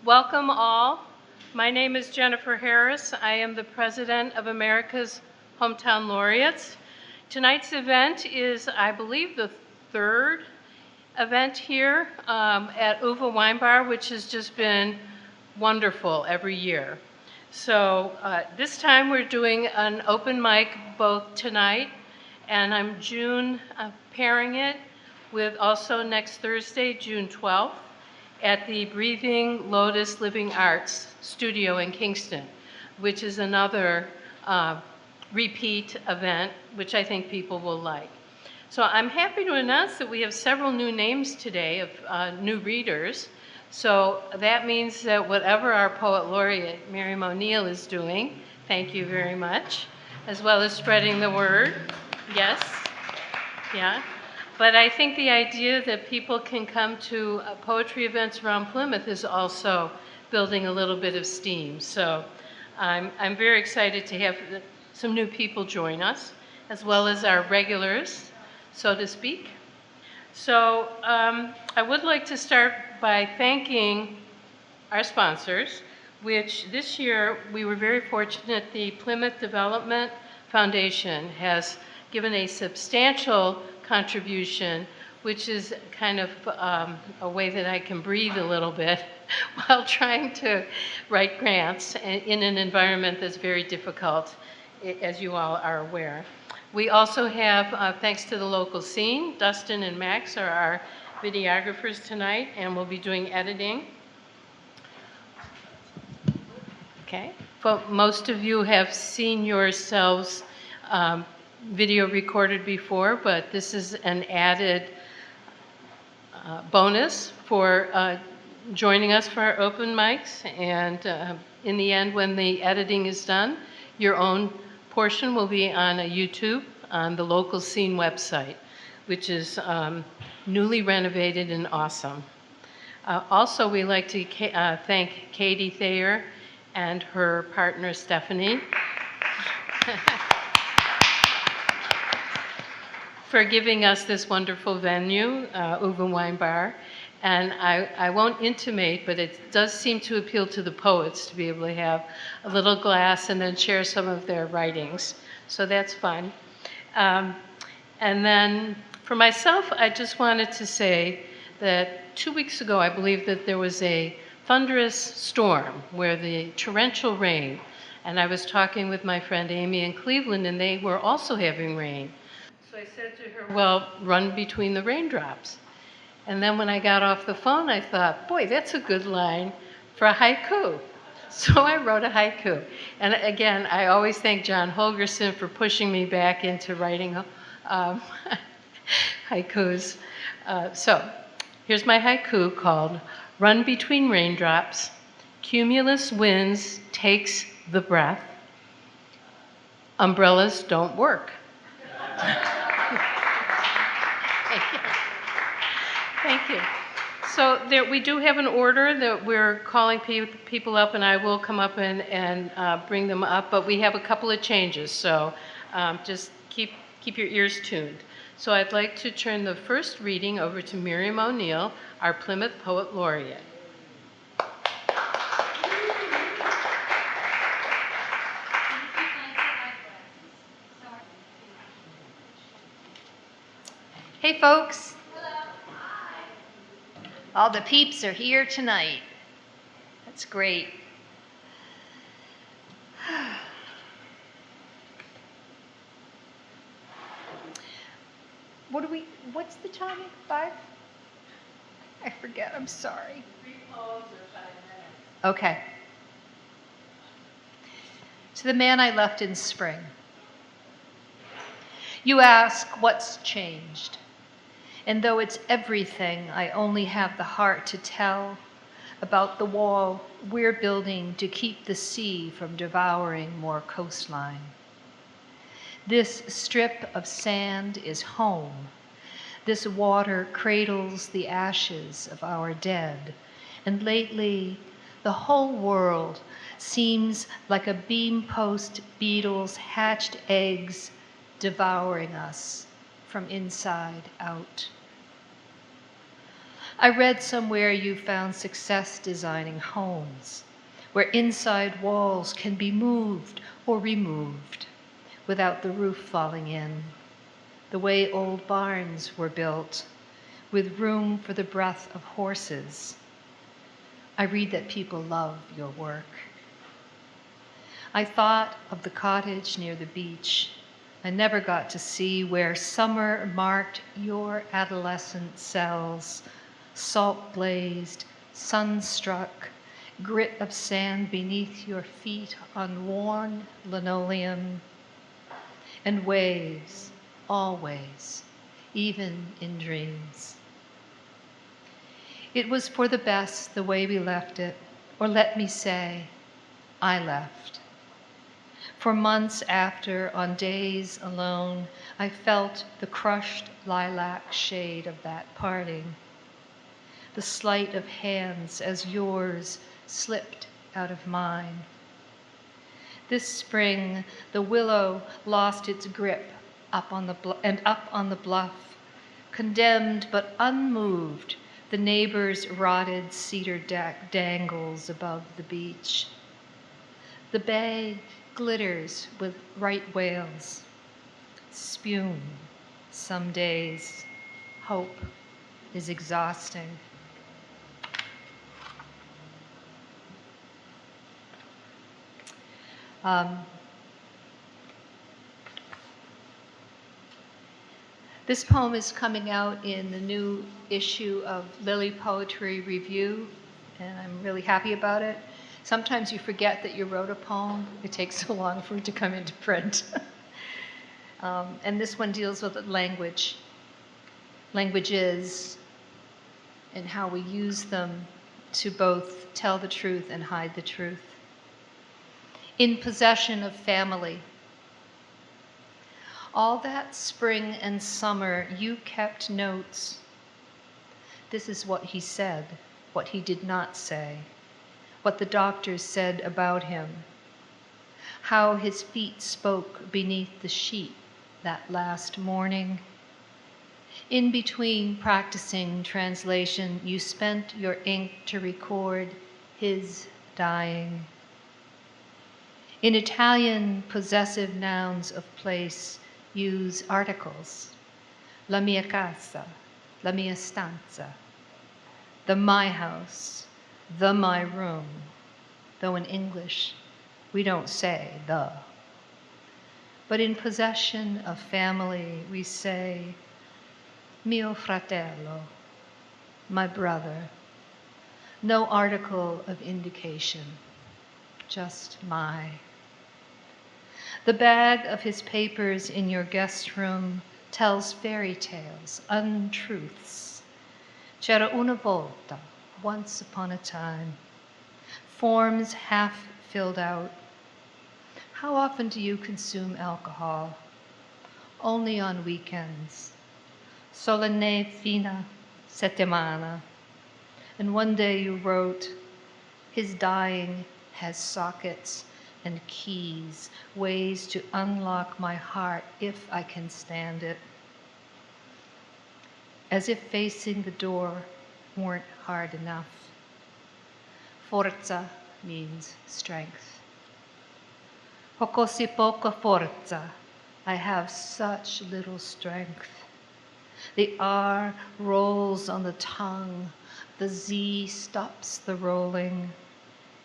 Welcome all. My name is Jennifer Harris. I am the president of America's Hometown Laureates. Tonight's event is, I believe, the third event here at Uva Wine Bar, which has just been wonderful every year. So this time we're doing an open mic both tonight, and I'm pairing it with also next Thursday, June 12th, at the Breathing Lotus Living Arts Studio in Kingston, which is another repeat event, which I think people will like. So I'm happy to announce that we have several new names today of new readers. So that means that whatever our poet laureate, Miriam O'Neill, is doing, thank you very much, as well as spreading the word. Yes, yeah. But I think the idea that people can come to poetry events around Plymouth is also building a little bit of steam. So I'm very excited to have some new people join us, as well as our regulars, so to speak. So I would like to start by thanking our sponsors, which this year we were very fortunate. The Plymouth Development Foundation has given a substantial contribution, which is kind of a way that I can breathe a little bit while trying to write grants in an environment that's very difficult, as you all are aware. We also have, thanks to the local scene, Dustin and Max are our videographers tonight, and we'll be doing editing. Okay. Well, most of you have seen yourselves video recorded before, but this is an added bonus for joining us for our open mics. And in the end, when the editing is done, your own portion will be on a YouTube on the local scene website, which is newly renovated and awesome. Also, we'd like to thank Katie Thayer and her partner Stephanie for giving us this wonderful venue, Uva Wine Bar. And I won't intimate, but it does seem to appeal to the poets to be able to have a little glass and then share some of their writings. So that's fun. And then for myself, I just wanted to say that 2 weeks ago, I believe that there was a thunderous storm where the torrential rain, and I was talking with my friend Amy in Cleveland, and they were also having rain. So I said to her, well, run between the raindrops. And then when I got off the phone, I thought, boy, that's a good line for a haiku. So I wrote a haiku. And again, I always thank John Holgerson for pushing me back into writing haikus. So here's my haiku called Run Between Raindrops, Cumulus Winds Takes the Breath, Umbrellas Don't Work. Thank you. So we do have an order that we're calling people up, and I will come up and bring them up, but we have a couple of changes, so just keep your ears tuned. So I'd like to turn the first reading over to Miriam O'Neill, our Plymouth Poet Laureate. Hey folks. All the peeps are here tonight. That's great. What's the timing? 5? I forget, I'm sorry. 3 poems or 5 minutes. Okay. To the man I left in spring. You ask, what's changed? And though it's everything, I only have the heart to tell about the wall we're building to keep the sea from devouring more coastline. This strip of sand is home. This water cradles the ashes of our dead. And lately, the whole world seems like a beam-post beetle's hatched eggs devouring us from inside out. I read somewhere you found success designing homes, where inside walls can be moved or removed without the roof falling in, the way old barns were built, with room for the breath of horses. I read that people love your work. I thought of the cottage near the beach. I never got to see where summer marked your adolescent cells, salt-blazed, sun-struck, grit of sand beneath your feet on worn linoleum, and waves, always, even in dreams. It was for the best the way we left it, or let me say, I left. For months after, on days alone, I felt the crushed lilac shade of that parting, the sleight of hands as yours slipped out of mine. This spring, the willow lost its grip up on the bluff, condemned but unmoved. The neighbor's rotted cedar deck dangles above the beach. The bay glitters with right whales. Spume some days. Hope is exhausting. This poem is coming out in the new issue of Lily Poetry Review, and I'm really happy about it. Sometimes you forget that you wrote a poem. It takes so long for it to come into print. And this one deals with language, languages, and how we use them to both tell the truth and hide the truth. In possession of family. All that spring and summer, you kept notes. This is what he said, what he did not say, what the doctors said about him, how his feet spoke beneath the sheet that last morning. In between practicing translation, you spent your ink to record his dying. In Italian, possessive nouns of place use articles. La mia casa, la mia stanza, the my house, the my room, though in English we don't say the. But in possession of family, we say mio fratello, my brother. No article of indication, just my. The bag of his papers in your guest room tells fairy tales, untruths. C'era una volta, once upon a time. Forms half filled out. How often do you consume alcohol? Only on weekends. Solenne fine settimana. And one day you wrote, his dying has sockets and keys, ways to unlock my heart if I can stand it. As if facing the door weren't hard enough. Forza means strength. Ho così poca forza. I have such little strength. The R rolls on the tongue. The Z stops the rolling.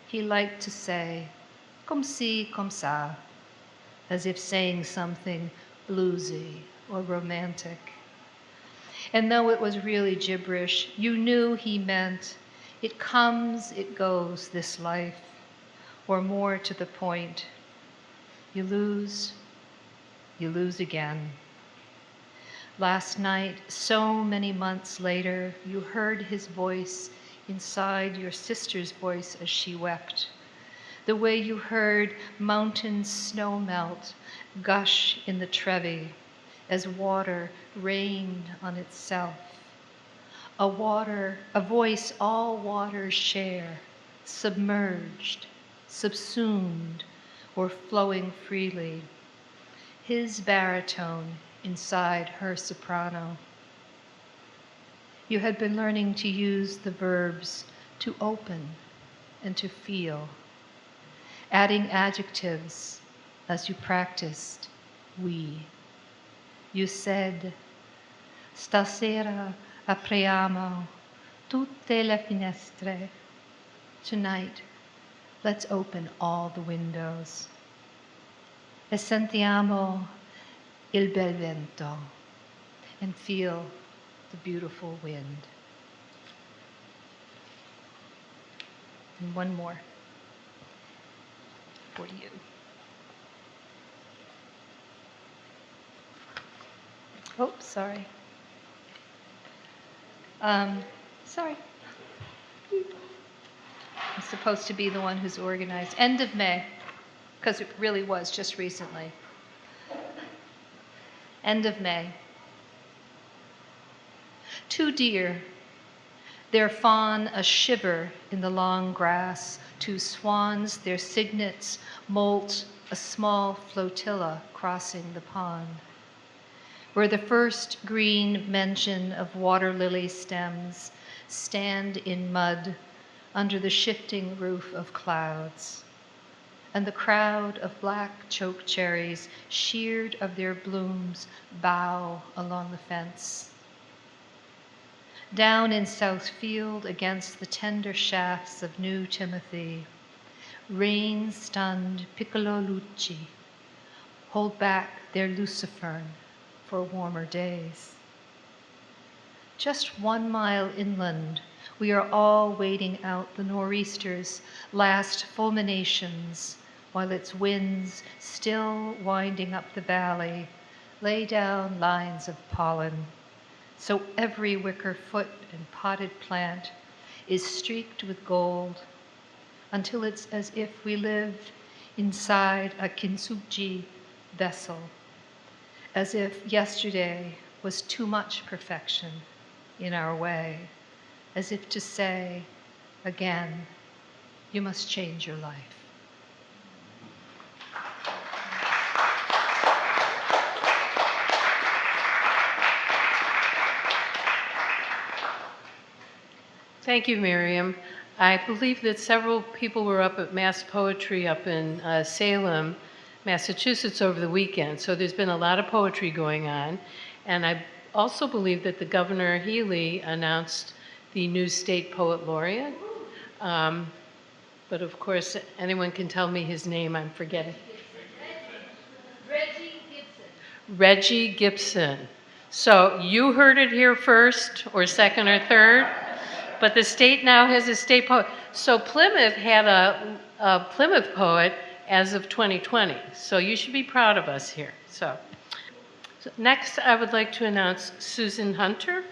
He liked to say, comme ci, comme ça, as if saying something bluesy or romantic. And though it was really gibberish, you knew he meant, it comes, it goes, this life, or more to the point, you lose again. Last night, so many months later, you heard his voice inside your sister's voice as she wept. The way you heard mountain snow melt, gush in the Trevi as water rained on itself. A voice all waters share, submerged, subsumed, or flowing freely. His baritone inside her soprano. You had been learning to use the verbs to open and to feel, adding adjectives as you practiced we. You said, "Stasera apriamo tutte le finestre." Tonight, let's open all the windows. E sentiamo il bel vento, and feel the beautiful wind. And one more for you. Oh, sorry. Sorry. I'm supposed to be the one who's organized. End of May, because it really was just recently. End of May. 2 deer, their fawn a shiver in the long grass. 2 swans, their cygnets molt a small flotilla crossing the pond. Where the first green mention of water lily stems stand in mud under the shifting roof of clouds, and the crowd of black choke cherries, sheared of their blooms, bow along the fence. Down in Southfield, against the tender shafts of New Timothy, rain-stunned piccolo lucci hold back their lucifern for warmer days. Just 1 mile inland, we are all waiting out the nor'easter's last fulminations, while its winds, still winding up the valley, lay down lines of pollen. So every wicker foot and potted plant is streaked with gold, until it's as if we live inside a kintsugi vessel, as if yesterday was too much perfection in our way, as if to say, again, you must change your life. Thank you, Miriam. I believe that several people were up at Mass Poetry up in Salem, Massachusetts over the weekend. So there's been a lot of poetry going on. And I also believe that the Governor Healy announced the new state poet laureate. But of course, anyone can tell me his name, I'm forgetting. Reggie Gibson. So you heard it here first, or second or third, but the state now has a state poet. So Plymouth had a Plymouth poet as of 2020. So you should be proud of us here. So next, I would like to announce Susan Hunter.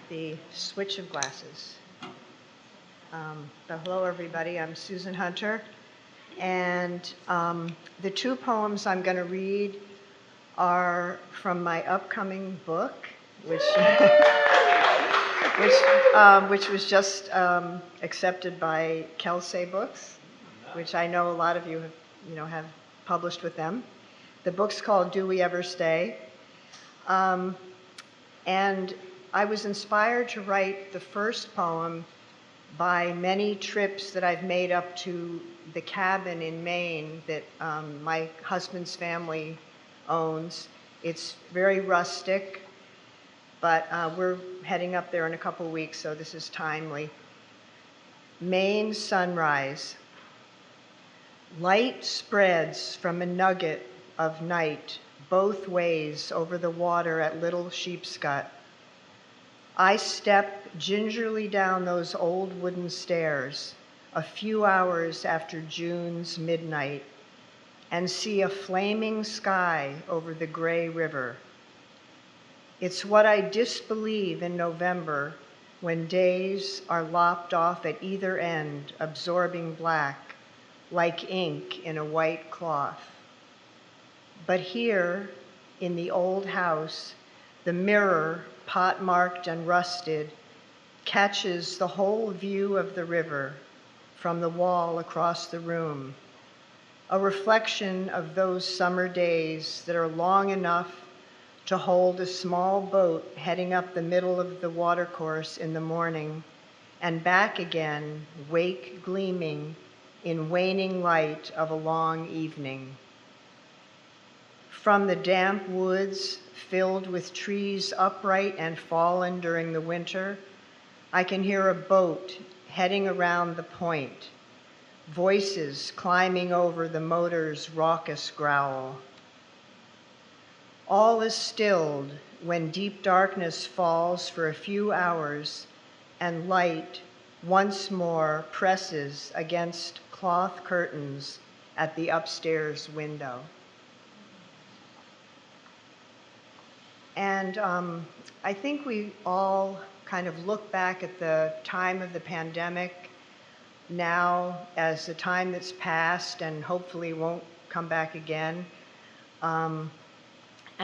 The switch of glasses. Hello, everybody. I'm Susan Hunter, and the 2 poems I'm going to read are from my upcoming book, which was just accepted by Kelsey Books, which I know a lot of you have published with them. The book's called "Do We Ever Stay?" And I was inspired to write the first poem by many trips that I've made up to the cabin in Maine that my husband's family owns. It's very rustic, but we're heading up there in a couple weeks, so this is timely. Maine sunrise. Light spreads from a nugget of night both ways over the water at Little Sheepscot. I step gingerly down those old wooden stairs a few hours after June's midnight and see a flaming sky over the gray river. It's what I disbelieve in November when days are lopped off at either end, absorbing black, like ink in a white cloth. But here, in the old house, the mirror, pot-marked and rusted, catches the whole view of the river from the wall across the room, a reflection of those summer days that are long enough to hold a small boat heading up the middle of the watercourse in the morning and back again, wake gleaming in waning light of a long evening. From the damp woods filled with trees upright and fallen during the winter, I can hear a boat heading around the point, voices climbing over the motor's raucous growl. All is stilled when deep darkness falls for a few hours and light once more presses against cloth curtains at the upstairs window. And I think we all kind of look back at the time of the pandemic now as the time that's passed and hopefully won't come back again. And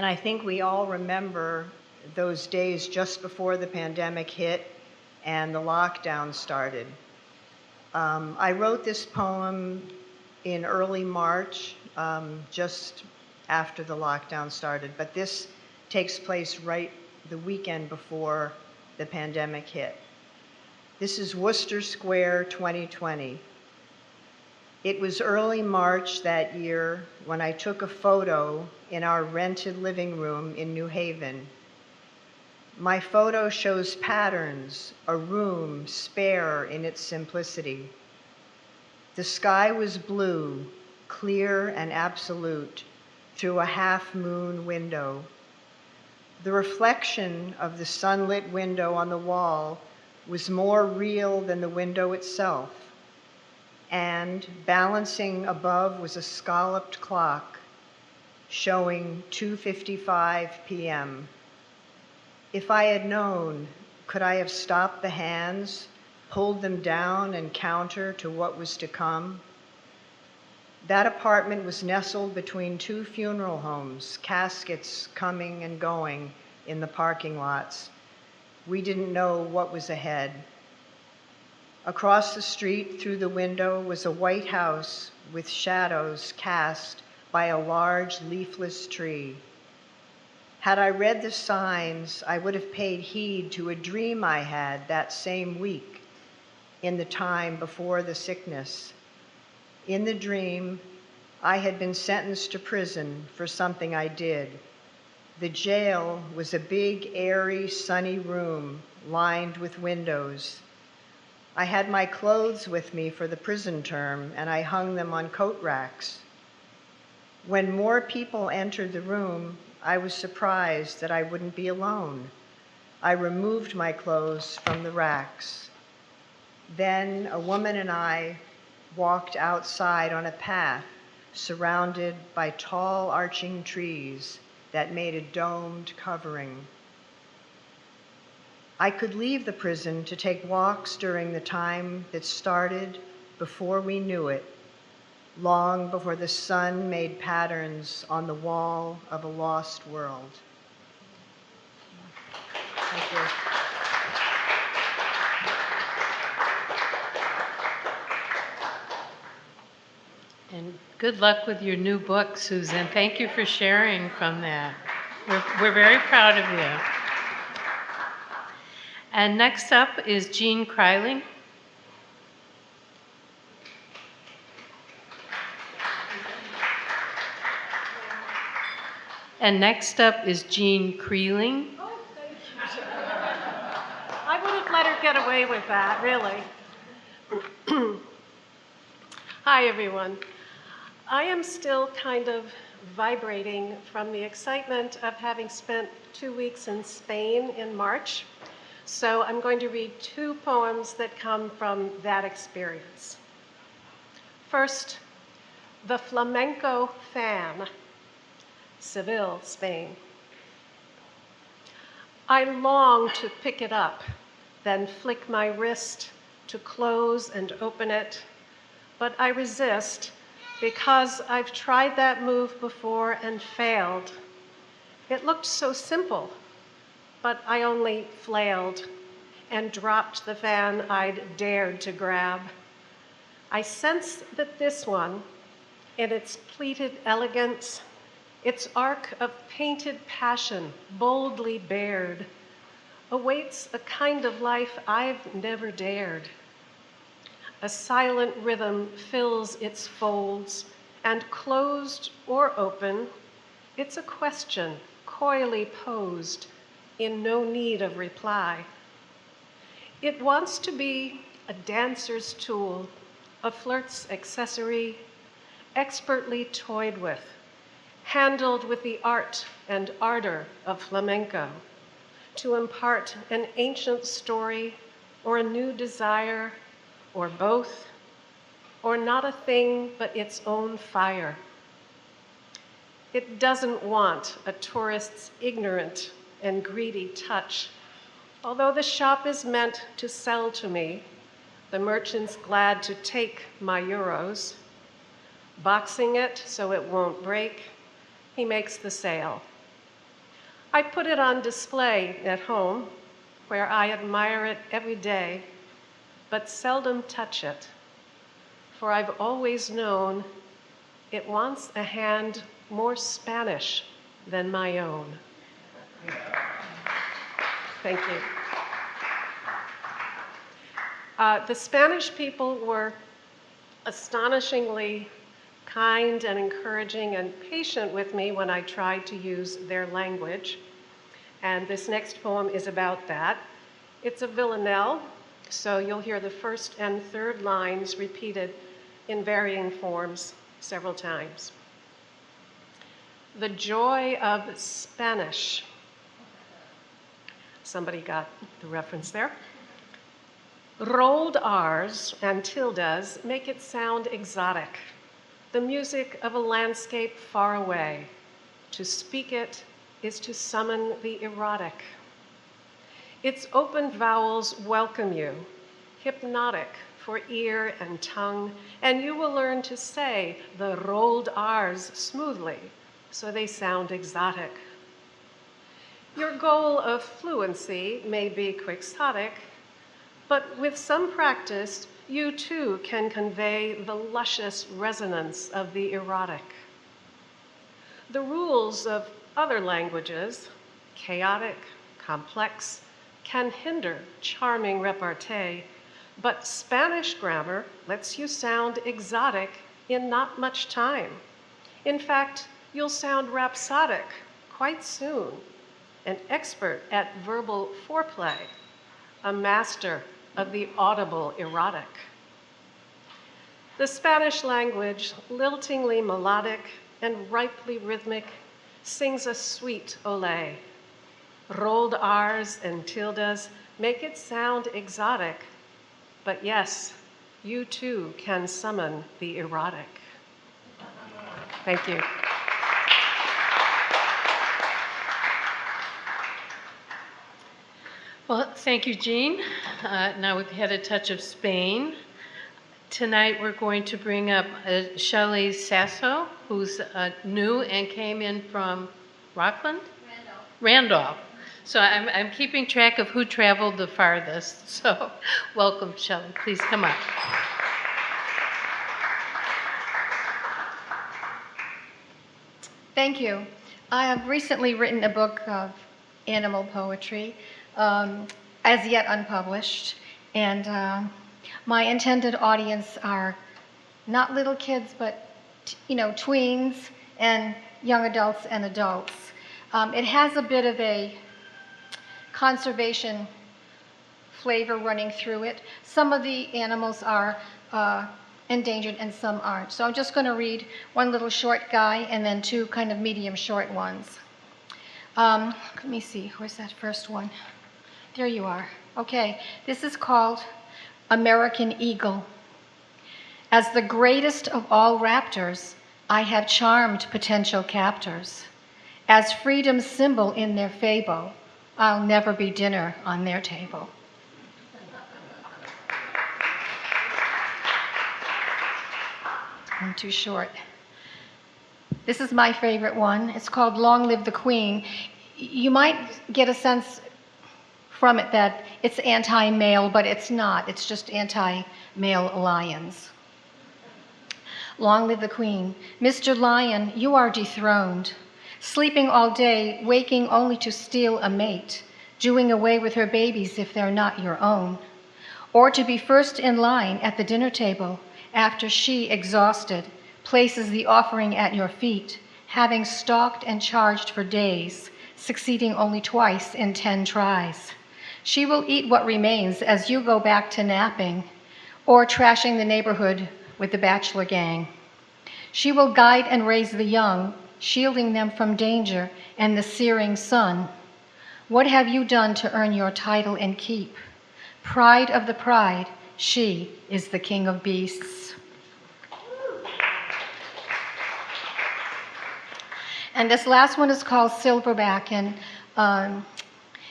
I think we all remember those days just before the pandemic hit and the lockdown started. I wrote this poem in early March, just after the lockdown started, but this takes place right the weekend before the pandemic hit. This is Worcester Square 2020. It was early March that year when I took a photo in our rented living room in New Haven. My photo shows patterns, a room spare in its simplicity. The sky was blue, clear and absolute, through a half-moon window. The reflection of the sunlit window on the wall was more real than the window itself, and balancing above was a scalloped clock showing 2:55 p.m. If I had known, could I have stopped the hands, pulled them down and counter to what was to come? That apartment was nestled between two funeral homes, caskets coming and going in the parking lots. We didn't know what was ahead. Across the street through the window was a white house with shadows cast by a large leafless tree. Had I read the signs, I would have paid heed to a dream I had that same week in the time before the sickness. In the dream, I had been sentenced to prison for something I did. The jail was a big, airy, sunny room lined with windows. I had my clothes with me for the prison term, and I hung them on coat racks. When more people entered the room, I was surprised that I wouldn't be alone. I removed my clothes from the racks. Then a woman and I walked outside on a path surrounded by tall arching trees that made a domed covering. I could leave the prison to take walks during the time that started before we knew it, long before the sun made patterns on the wall of a lost world. Thank you. And good luck with your new book, Susan. Thank you for sharing from that. We're very proud of you. And next up is Jean Kryling. And next up is Jean Kreeling. Oh, thank you. I would have let her get away with that, really. Hi, everyone. I am still kind of vibrating from the excitement of having spent 2 weeks in Spain in March. So I'm going to read 2 poems that come from that experience. First, The Flamenco Fan, Seville, Spain. I long to pick it up, then flick my wrist to close and open it, but I resist because I've tried that move before and failed. It looked so simple, but I only flailed. and dropped the fan I'd dared to grab. I sense that this one, in its pleated elegance, its arc of painted passion boldly bared, awaits a kind of life I've never dared. A silent rhythm fills its folds, and closed or open, it's a question coyly posed, in no need of reply. It wants to be a dancer's tool, a flirt's accessory, expertly toyed with, handled with the art and ardor of flamenco, to impart an ancient story or a new desire, or both, or not a thing but its own fire. It doesn't want a tourist's ignorant and greedy touch. Although the shop is meant to sell to me, the merchant's glad to take my euros. Boxing it so it won't break, he makes the sale. I put it on display at home, where I admire it every day, but seldom touch it, for I've always known it wants a hand more Spanish than my own. Thank you. The Spanish people were astonishingly kind and encouraging and patient with me when I tried to use their language. And this next poem is about that. It's a villanelle, so you'll hear the first and third lines repeated in varying forms several times. The joy of Spanish. Somebody got the reference there. Rolled R's and tildes make it sound exotic, the music of a landscape far away. To speak it is to summon the erotic. Its open vowels welcome you, hypnotic for ear and tongue, and you will learn to say the rolled R's smoothly, so they sound exotic. Your goal of fluency may be quixotic, but with some practice, you too can convey the luscious resonance of the erotic. The rules of other languages, chaotic, complex, can hinder charming repartee, but Spanish grammar lets you sound exotic in not much time. In fact, you'll sound rhapsodic quite soon, an expert at verbal foreplay, a master of the audible erotic. The Spanish language, liltingly melodic and ripely rhythmic, sings a sweet ole. Rolled R's and tildes make it sound exotic, but yes, you too can summon the erotic. Thank you. Well, thank you, Jean. Now we've had a touch of Spain. Tonight we're going to bring up Shelley Sasso, who's new and came in from Rockland? Randolph. So I'm keeping track of who traveled the farthest. So welcome, Shelley. Please come up. Thank you. I have recently written a book of animal poetry, as yet unpublished, and my intended audience are not little kids, but tweens and young adults and adults. It has a bit of a conservation flavor running through it. Some of the animals are endangered and some aren't. So I'm just going to read one little short guy and then two kind of medium short ones. Let me see, where's that first one? There you are. Okay, this is called American Eagle. As the greatest of all raptors, I have charmed potential captors. As freedom's symbol in their fable, I'll never be dinner on their table. I'm too short. This is my favorite one. It's called Long Live the Queen. You might get a sense from it that it's anti-male, but it's not. It's just anti-male lions. Long live the Queen. Mr. Lion, you are dethroned. Sleeping all day, waking only to steal a mate, doing away with her babies if they're not your own, or to be first in line at the dinner table after she, exhausted, places the offering at your feet, having stalked and charged for days, succeeding only twice in 10 tries. She will eat what remains as you go back to napping or trashing the neighborhood with the bachelor gang. She will guide and raise the young, shielding them from danger and the searing sun. What have you done to earn your title and keep? Pride of the pride, she is the king of beasts. And this last one is called Silverback, and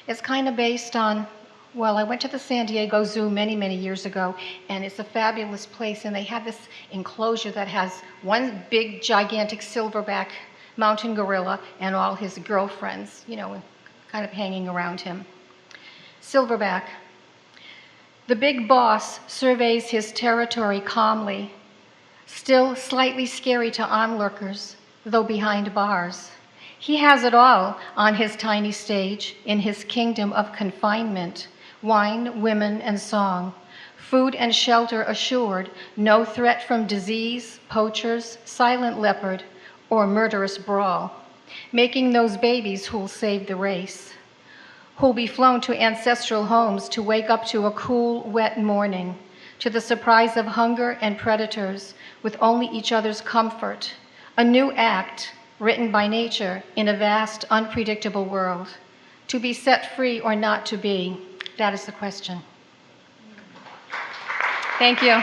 it's kind of based on, well, I went to the San Diego Zoo many, many years ago, and it's a fabulous place, and they have this enclosure that has one big, gigantic silverback mountain gorilla and all his girlfriends, you know, kind of hanging around him. Silverback. The big boss surveys his territory calmly, still slightly scary to onlookers, though behind bars. He has it all on his tiny stage in his kingdom of confinement, wine, women, and song, food and shelter assured, no threat from disease, poachers, silent leopard, or murderous brawl, making those babies who'll save the race, who'll be flown to ancestral homes to wake up to a cool, wet morning, to the surprise of hunger and predators with only each other's comfort, a new act written by nature in a vast, unpredictable world. To be set free or not to be, that is the question. Thank you.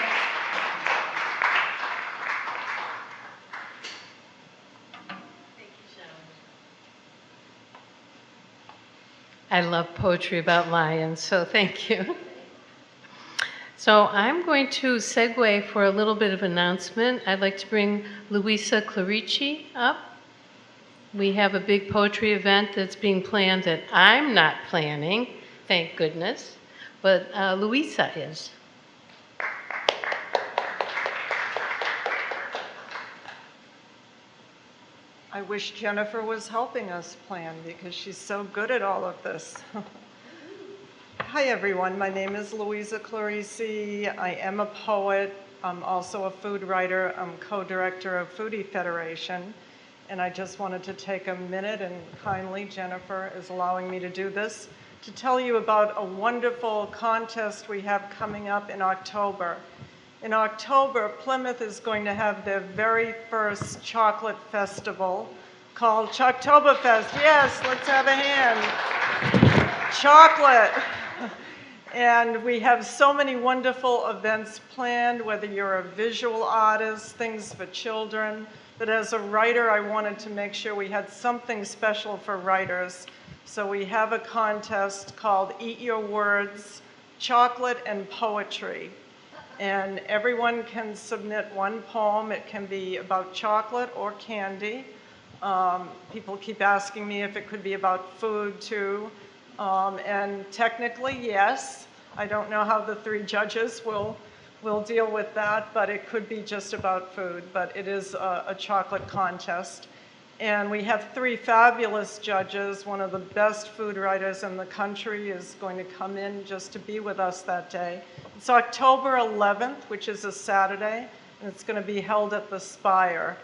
I love poetry about lions, so thank you. So I'm going to segue for a little bit of announcement. I'd like to bring Luisa Clarici up. We have a big poetry event that's being planned that I'm not planning, thank goodness, but Luisa is. I wish Jennifer was helping us plan because she's so good at all of this. Hi everyone, my name is Louisa Clarici. I am a poet. I'm also a food writer. I'm co-director of Foodie Federation. And I just wanted to take a minute, and kindly Jennifer is allowing me to do this, to tell you about a wonderful contest we have coming up in October. In October, Plymouth is going to have their very first chocolate festival called Choctoberfest. Yes, let's have a hand. Chocolate. And we have so many wonderful events planned, whether you're a visual artist, things for children. But as a writer, I wanted to make sure we had something special for writers. So we have a contest called Eat Your Words, Chocolate and Poetry. And everyone can submit one poem. It can be about chocolate or candy. People keep asking me if it could be about food too. And technically, yes. I don't know how the 3 judges will deal with that, but it could be just about food. But it is a chocolate contest. And we have 3 fabulous judges. One of the best food writers in the country is going to come in just to be with us that day. It's October 11th, which is a Saturday, and it's going to be held at the Spire.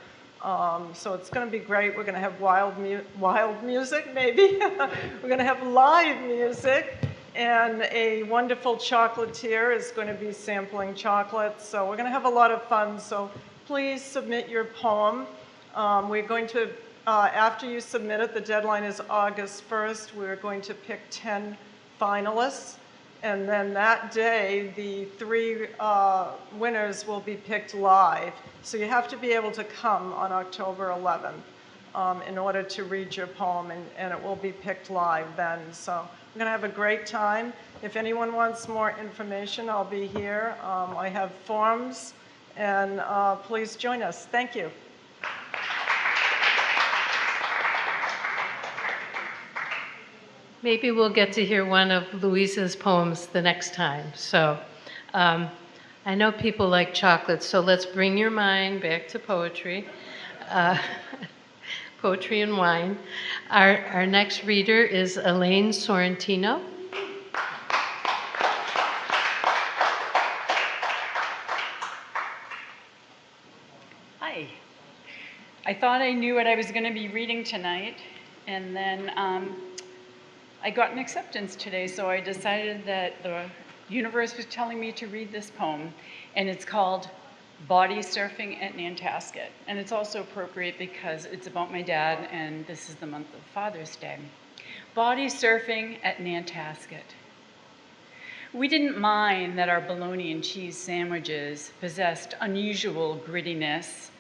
So it's going to be great. We're going to have wild music, maybe. We're going to have live music, and a wonderful chocolatier is going to be sampling chocolate. So we're going to have a lot of fun. So please submit your poem. We're going to, after you submit it, the deadline is August 1st. We're going to pick 10 finalists. And then that day, the 3 winners will be picked live. So you have to be able to come on October 11th in order to read your poem, and it will be picked live then. So we're going to have a great time. If anyone wants more information, I'll be here. I have forms, and please join us. Thank you. Maybe we'll get to hear one of Louisa's poems the next time. So I know people like chocolate, so let's bring your mind back to poetry. Uh, Poetry and wine. Our next reader is Elaine Sorrentino. Hi. I thought I knew what I was going to be reading tonight, and then I got an acceptance today, so I decided that the universe was telling me to read this poem, and it's called Body Surfing at Nantasket. And it's also appropriate because it's about my dad, and this is the month of Father's Day. Body surfing at Nantasket. We didn't mind that our bologna and cheese sandwiches possessed unusual grittiness,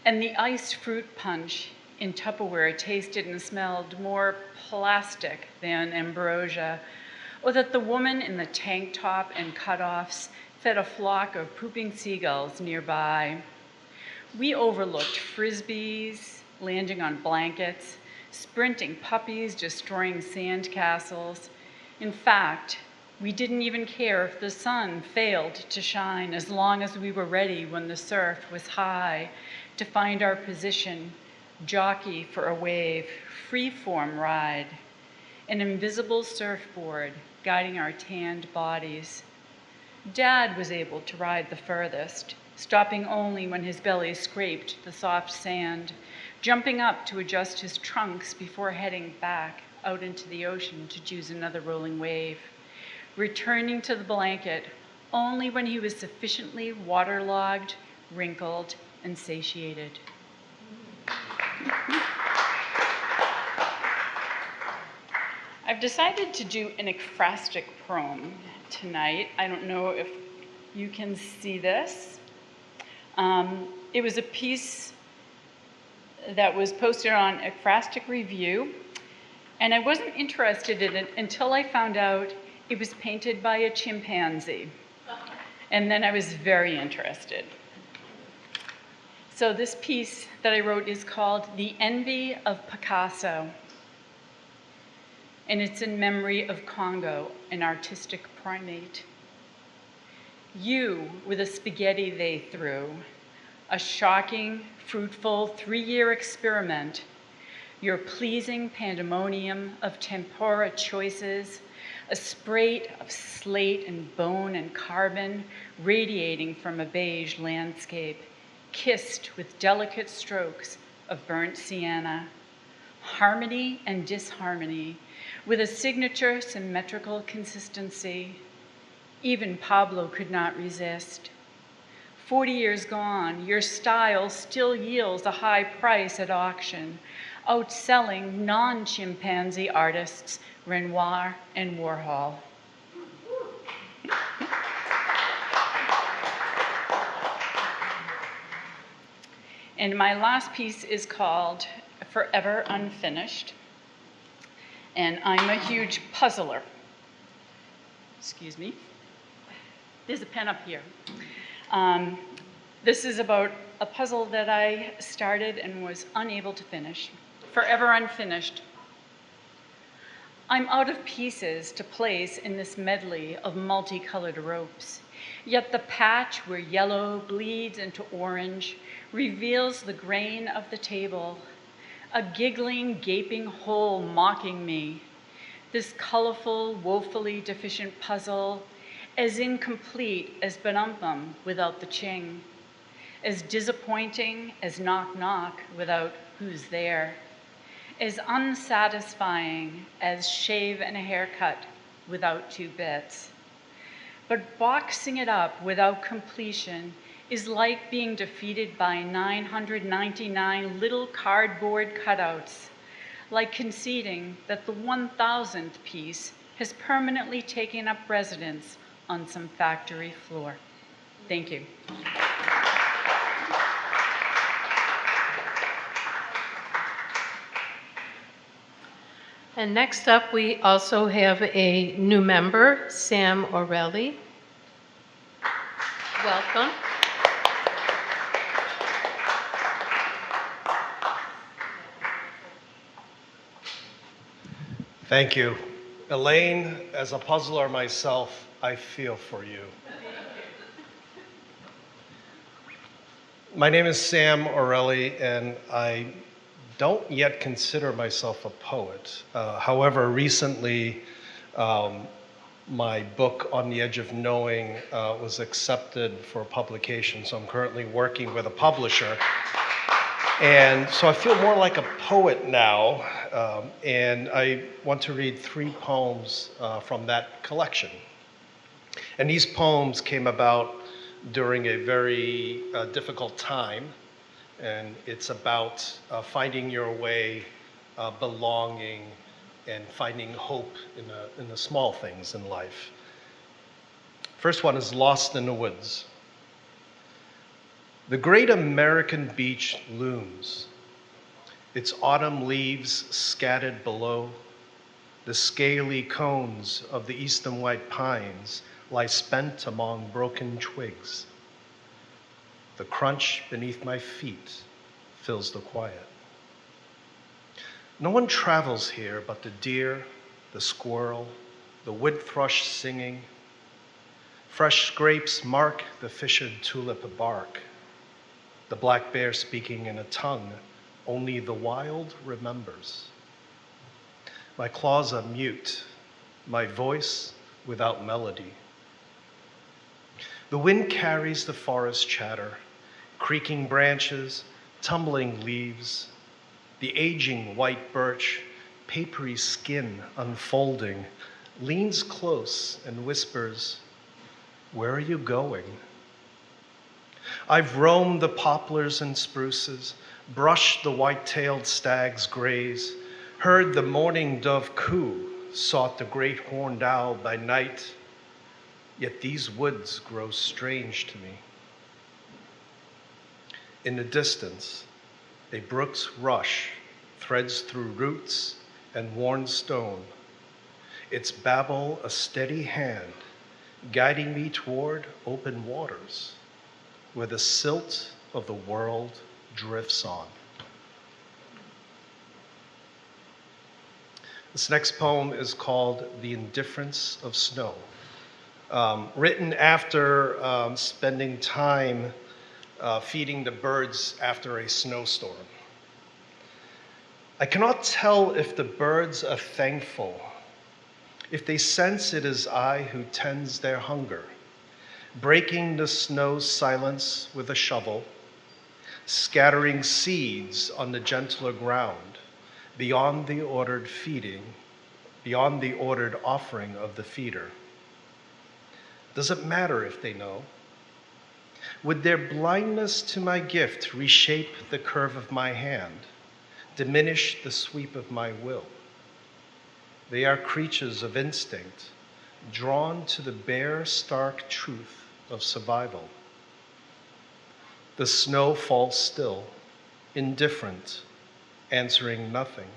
and the iced fruit punch in Tupperware tasted and smelled more plastic than ambrosia, or that the woman in the tank top and cutoffs fed a flock of pooping seagulls nearby. We overlooked frisbees landing on blankets, sprinting puppies destroying sandcastles. In fact, we didn't even care if the sun failed to shine as long as we were ready when the surf was high to find our position, jockey for a wave, free-form ride, an invisible surfboard guiding our tanned bodies. Dad was able to ride the furthest, stopping only when his belly scraped the soft sand, jumping up to adjust his trunks before heading back out into the ocean to choose another rolling wave, returning to the blanket only when he was sufficiently waterlogged, wrinkled, and satiated. I've decided to do an ekphrastic poem tonight. I don't know if you can see this. It was a piece that was posted on Ekphrastic Review, and I wasn't interested in it until I found out it was painted by a chimpanzee. And then I was very interested. So this piece that I wrote is called The Envy of Picasso. And it's in memory of Congo, an artistic primate. You were the spaghetti they threw, a shocking, fruitful 3-year experiment, your pleasing pandemonium of tempura choices, a spray of slate and bone and carbon radiating from a beige landscape, kissed with delicate strokes of burnt sienna, harmony and disharmony, with a signature symmetrical consistency. Even Pablo could not resist. 40 years gone, your style still yields a high price at auction, outselling non-chimpanzee artists Renoir and Warhol. And my last piece is called Forever Unfinished. And I'm a huge puzzler. Excuse me. There's a pen up here. This is about a puzzle that I started and was unable to finish. Forever unfinished. I'm out of pieces to place in this medley of multicolored ropes, yet the patch where yellow bleeds into orange reveals the grain of the table, a giggling, gaping hole mocking me. This colorful, woefully deficient puzzle, as incomplete as Benumpum without the ching, as disappointing as Knock Knock without Who's There, as unsatisfying as Shave and a Haircut without 2 bits. But boxing it up without completion is like being defeated by 999 little cardboard cutouts, like conceding that the 1,000th piece has permanently taken up residence on some factory floor. Thank you. And next up, we also have a new member, Sam Orelli. Welcome. Thank you. Elaine, as a puzzler myself, I feel for you. My name is Sam Orelli, and I don't yet consider myself a poet. However, recently, my book, On the Edge of Knowing, was accepted for publication, so I'm currently working with a publisher. And so I feel more like a poet now, and I want to read 3 poems from that collection. And these poems came about during a very difficult time, and it's about finding your way, belonging, and finding hope in the small things in life. First one is Lost in the Woods. The great American beach looms, its autumn leaves scattered below. The scaly cones of the eastern white pines lie spent among broken twigs. The crunch beneath my feet fills the quiet. No one travels here but the deer, the squirrel, the wood thrush singing. Fresh scrapes mark the fissured tulip bark. The black bear speaking in a tongue only the wild remembers. My claws are mute, my voice without melody. The wind carries the forest chatter, creaking branches, tumbling leaves, the aging white birch, papery skin unfolding, leans close and whispers, "Where are you going?" I've roamed the poplars and spruces, brushed the white-tailed stags graze, heard the mourning dove coo, sought the great horned owl by night, yet these woods grow strange to me. In the distance, a brook's rush threads through roots and worn stone, its babble a steady hand, guiding me toward open waters, where the silt of the world drifts on. This next poem is called The Indifference of Snow. Written after spending time feeding the birds after a snowstorm. I cannot tell if the birds are thankful, if they sense it is I who tends their hunger, breaking the snow's silence with a shovel, scattering seeds on the gentler ground, beyond the ordered feeding, beyond the ordered offering of the feeder. Does it matter if they know? Would their blindness to my gift reshape the curve of my hand, diminish the sweep of my will? They are creatures of instinct, drawn to the bare, stark truth of survival. The snow falls still, indifferent, answering nothing.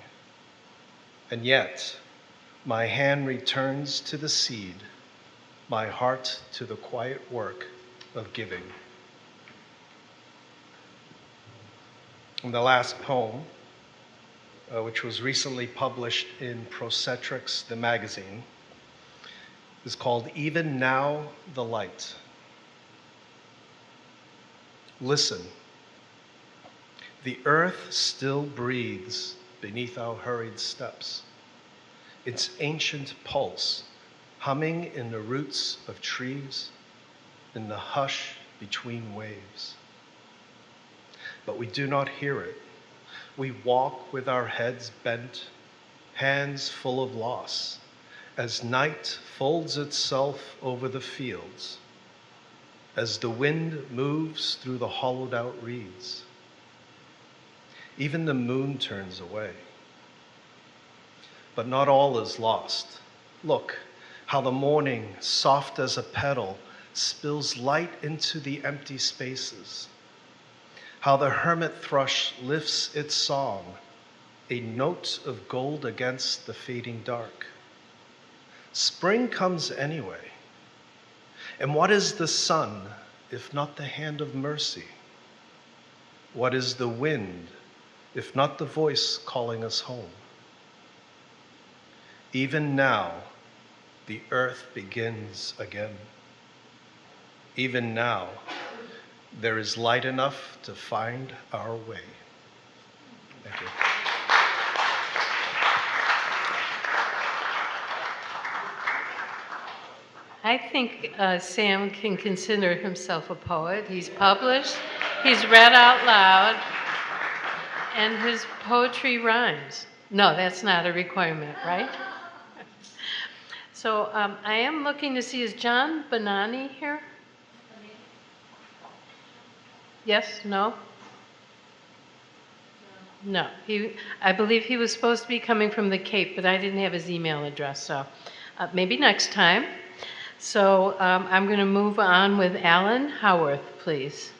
And yet, my hand returns to the seed, my heart to the quiet work of giving. And the last poem, which was recently published in Procetrix, the magazine, is called Even Now the Light. Listen, the earth still breathes beneath our hurried steps, its ancient pulse humming in the roots of trees, in the hush between waves. But we do not hear it. We walk with our heads bent, hands full of loss, as night folds itself over the fields, as the wind moves through the hollowed out reeds. Even the moon turns away. But not all is lost. Look, how the morning, soft as a petal, spills light into the empty spaces. How the hermit thrush lifts its song, a note of gold against the fading dark. Spring comes anyway. And what is the sun, if not the hand of mercy? What is the wind, if not the voice calling us home? Even now, the earth begins again. Even now, there is light enough to find our way. Thank you. I think Sam can consider himself a poet. He's published, he's read out loud, and his poetry rhymes. No, that's not a requirement, right? So I am looking to see, is John Bonani here? Yes, no? No, I believe he was supposed to be coming from the Cape, but I didn't have his email address, so maybe next time. So I'm going to move on with Alan Howarth, please.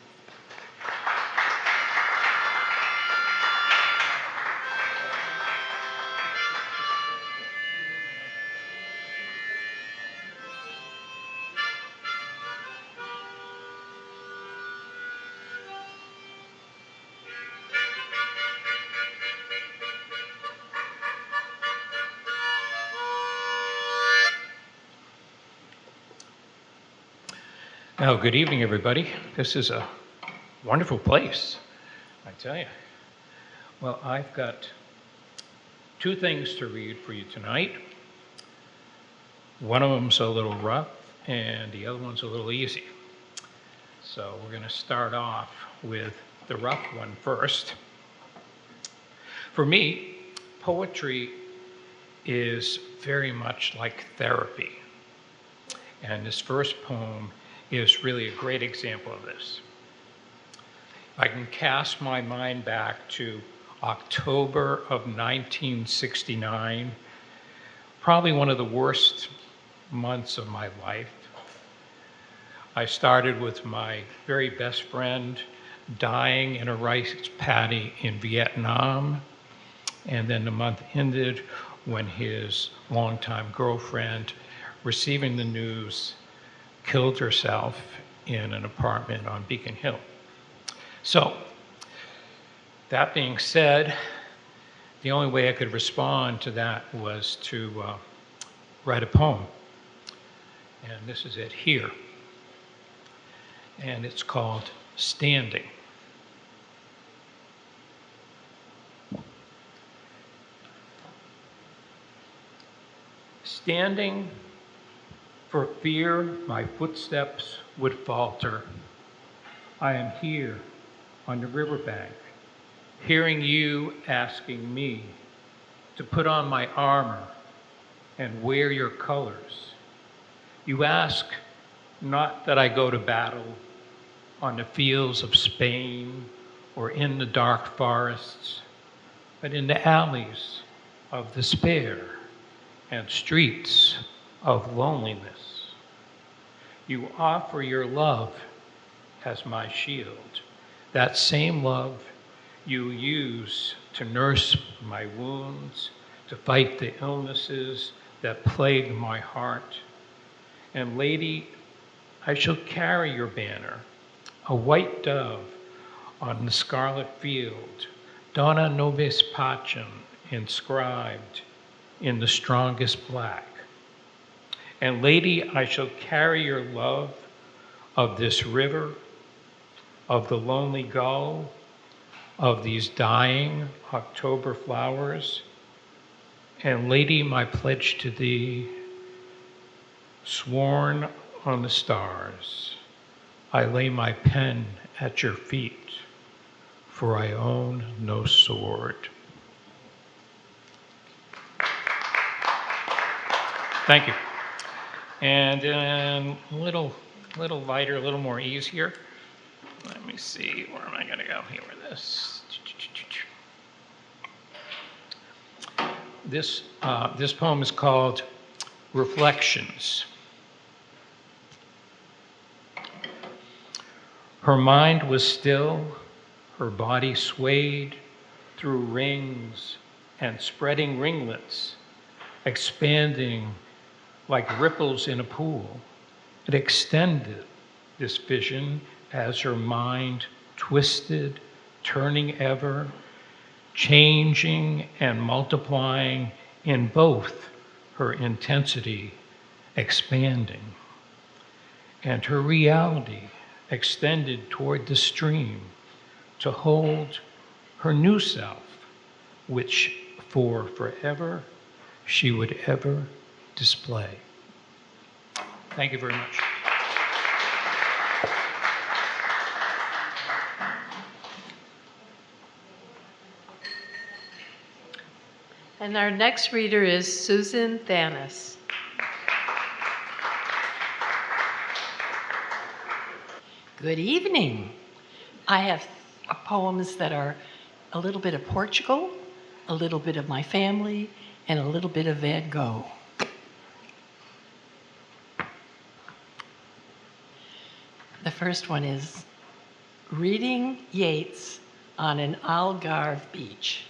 Now, good evening, everybody. This is a wonderful place, I tell you. Well, I've got two things to read for you tonight. One of them's a little rough, and the other one's a little easy. So we're going to start off with the rough one first. For me, poetry is very much like therapy. And this first poem is really a great example of this. I can cast my mind back to October of 1969, probably one of the worst months of my life. I started with my very best friend dying in a rice paddy in Vietnam, and then the month ended when his longtime girlfriend, receiving the news, killed herself in an apartment on Beacon Hill. So, that being said, the only way I could respond to that was to write a poem. And this is it here. And it's called Standing. Standing for fear my footsteps would falter. I am here on the riverbank, hearing you asking me to put on my armor and wear your colors. You ask not that I go to battle on the fields of Spain or in the dark forests, but in the alleys of despair and streets of loneliness. You offer your love as my shield, that same love you use to nurse my wounds, to fight the illnesses that plague my heart. And lady, I shall carry your banner, a white dove on the scarlet field, Dona nobis pacem inscribed in the strongest black. And lady, I shall carry your love of this river, of the lonely gull, of these dying October flowers. And lady, my pledge to thee, sworn on the stars, I lay my pen at your feet, for I own no sword. Thank you. And then a little lighter, a little more easier. Let me see, where am I going to go here with this? This poem is called Reflections. Her mind was still, her body swayed through rings and spreading ringlets, expanding like ripples in a pool. It extended, this vision, as her mind twisted, turning ever, changing and multiplying in both her intensity expanding, and her reality extended toward the stream to hold her new self, which for forever she would ever display. Thank you very much. And our next reader is Susan Thanis. Good evening. I have poems that are a little bit of Portugal, a little bit of my family, and a little bit of Van Gogh. The first one is reading Yeats on an Algarve beach.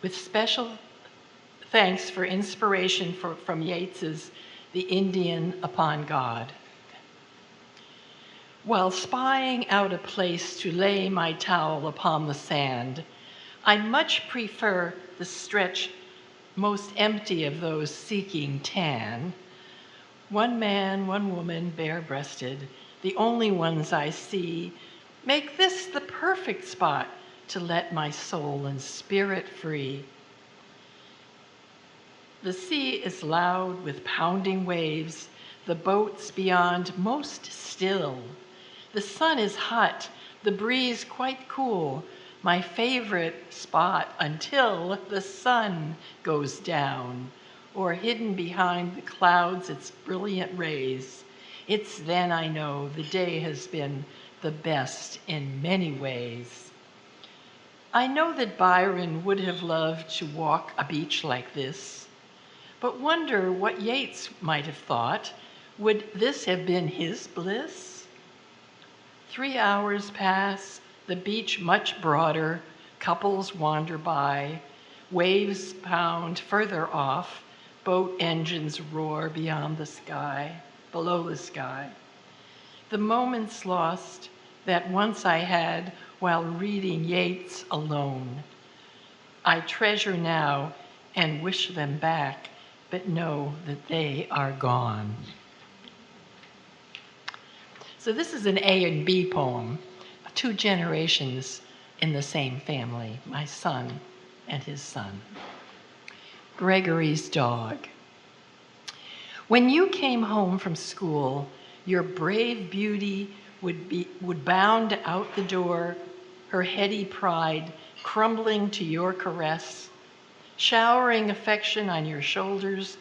With special thanks for inspiration from Yeats's The Indian Upon God. While spying out a place to lay my towel upon the sand, I much prefer the stretch most empty of those seeking tan. One man, one woman, bare-breasted, the only ones I see, make this the perfect spot to let my soul and spirit free. The sea is loud with pounding waves, the boats beyond most still. The sun is hot, the breeze quite cool, my favorite spot until the sun goes down, or hidden behind the clouds its brilliant rays. It's then I know the day has been the best in many ways. I know that Byron would have loved to walk a beach like this, but wonder what Yeats might have thought. Would this have been his bliss? 3 hours pass, the beach much broader, couples wander by, waves pound further off, boat engines roar beyond the sky, below the sky. The moments lost that once I had while reading Yeats alone, I treasure now and wish them back, but know that they are gone. So this is an A and B poem, 2 generations in the same family, my son and his son. Gregory's dog. When you came home from school, your brave beauty would bound out the door, her heady pride crumbling to your caress. Showering affection on your shoulders,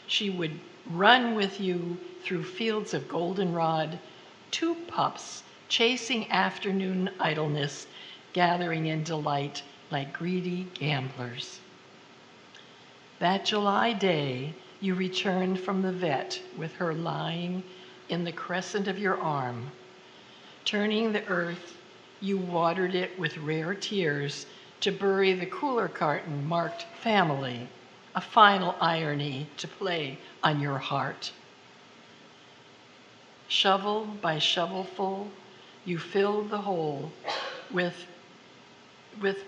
she would run with you through fields of goldenrod, 2 pups chasing afternoon idleness, gathering in delight like greedy gamblers. That July day, you returned from the vet with her lying in the crescent of your arm. Turning the earth, you watered it with rare tears to bury the cooler carton marked family, a final irony to play on your heart. Shovel by shovelful, you filled the hole with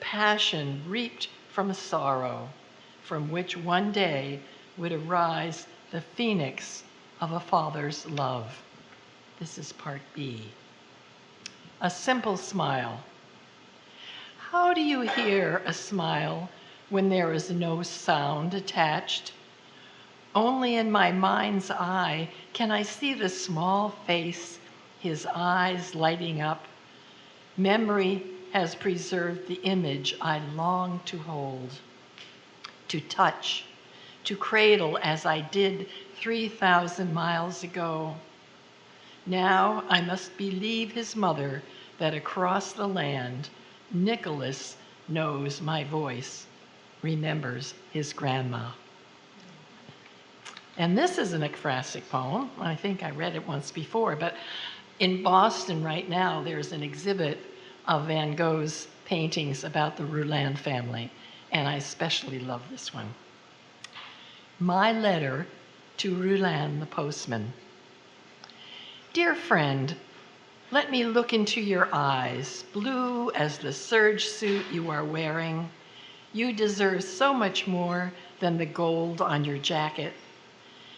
passion reaped from sorrow, from which one day would arise the phoenix of a father's love. This is part B. A simple smile. How do you hear a smile when there is no sound attached? Only in my mind's eye can I see the small face, his eyes lighting up. Memory has preserved the image I long to hold, to touch, to cradle as I did 3,000 miles ago. Now I must believe his mother that across the land, Nicholas knows my voice, remembers his grandma. And this is an ekphrastic poem. I think I read it once before, but in Boston right now, there's an exhibit of Van Gogh's paintings about the Rouland family, and I especially love this one. My letter to Rouland the postman. Dear friend, let me look into your eyes, blue as the serge suit you are wearing. You deserve so much more than the gold on your jacket.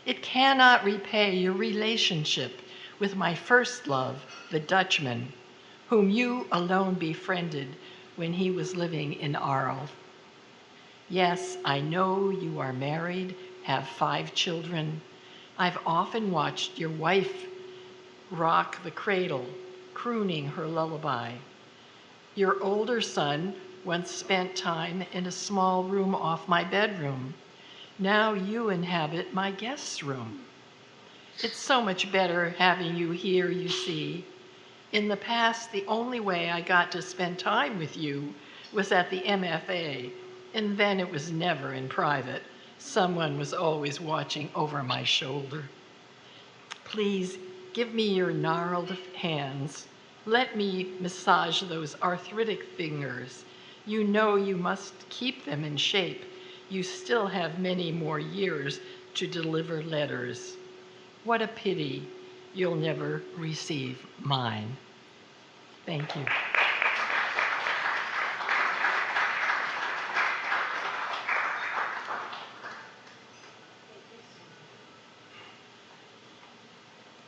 It cannot repay your relationship with my first love, the Dutchman, whom you alone befriended when he was living in Arles. Yes, I know you are married, have 5 children. I've often watched your wife rock the cradle, crooning her lullaby. Your older son once spent time in a small room off my bedroom. Now you inhabit my guest's room. It's so much better having you here, you see. In the past, the only way I got to spend time with you was at the MFA, and then it was never in private. Someone was always watching over my shoulder. Please give me your gnarled hands. Let me massage those arthritic fingers. You know you must keep them in shape. You still have many more years to deliver letters. What a pity you'll never receive mine. Thank you.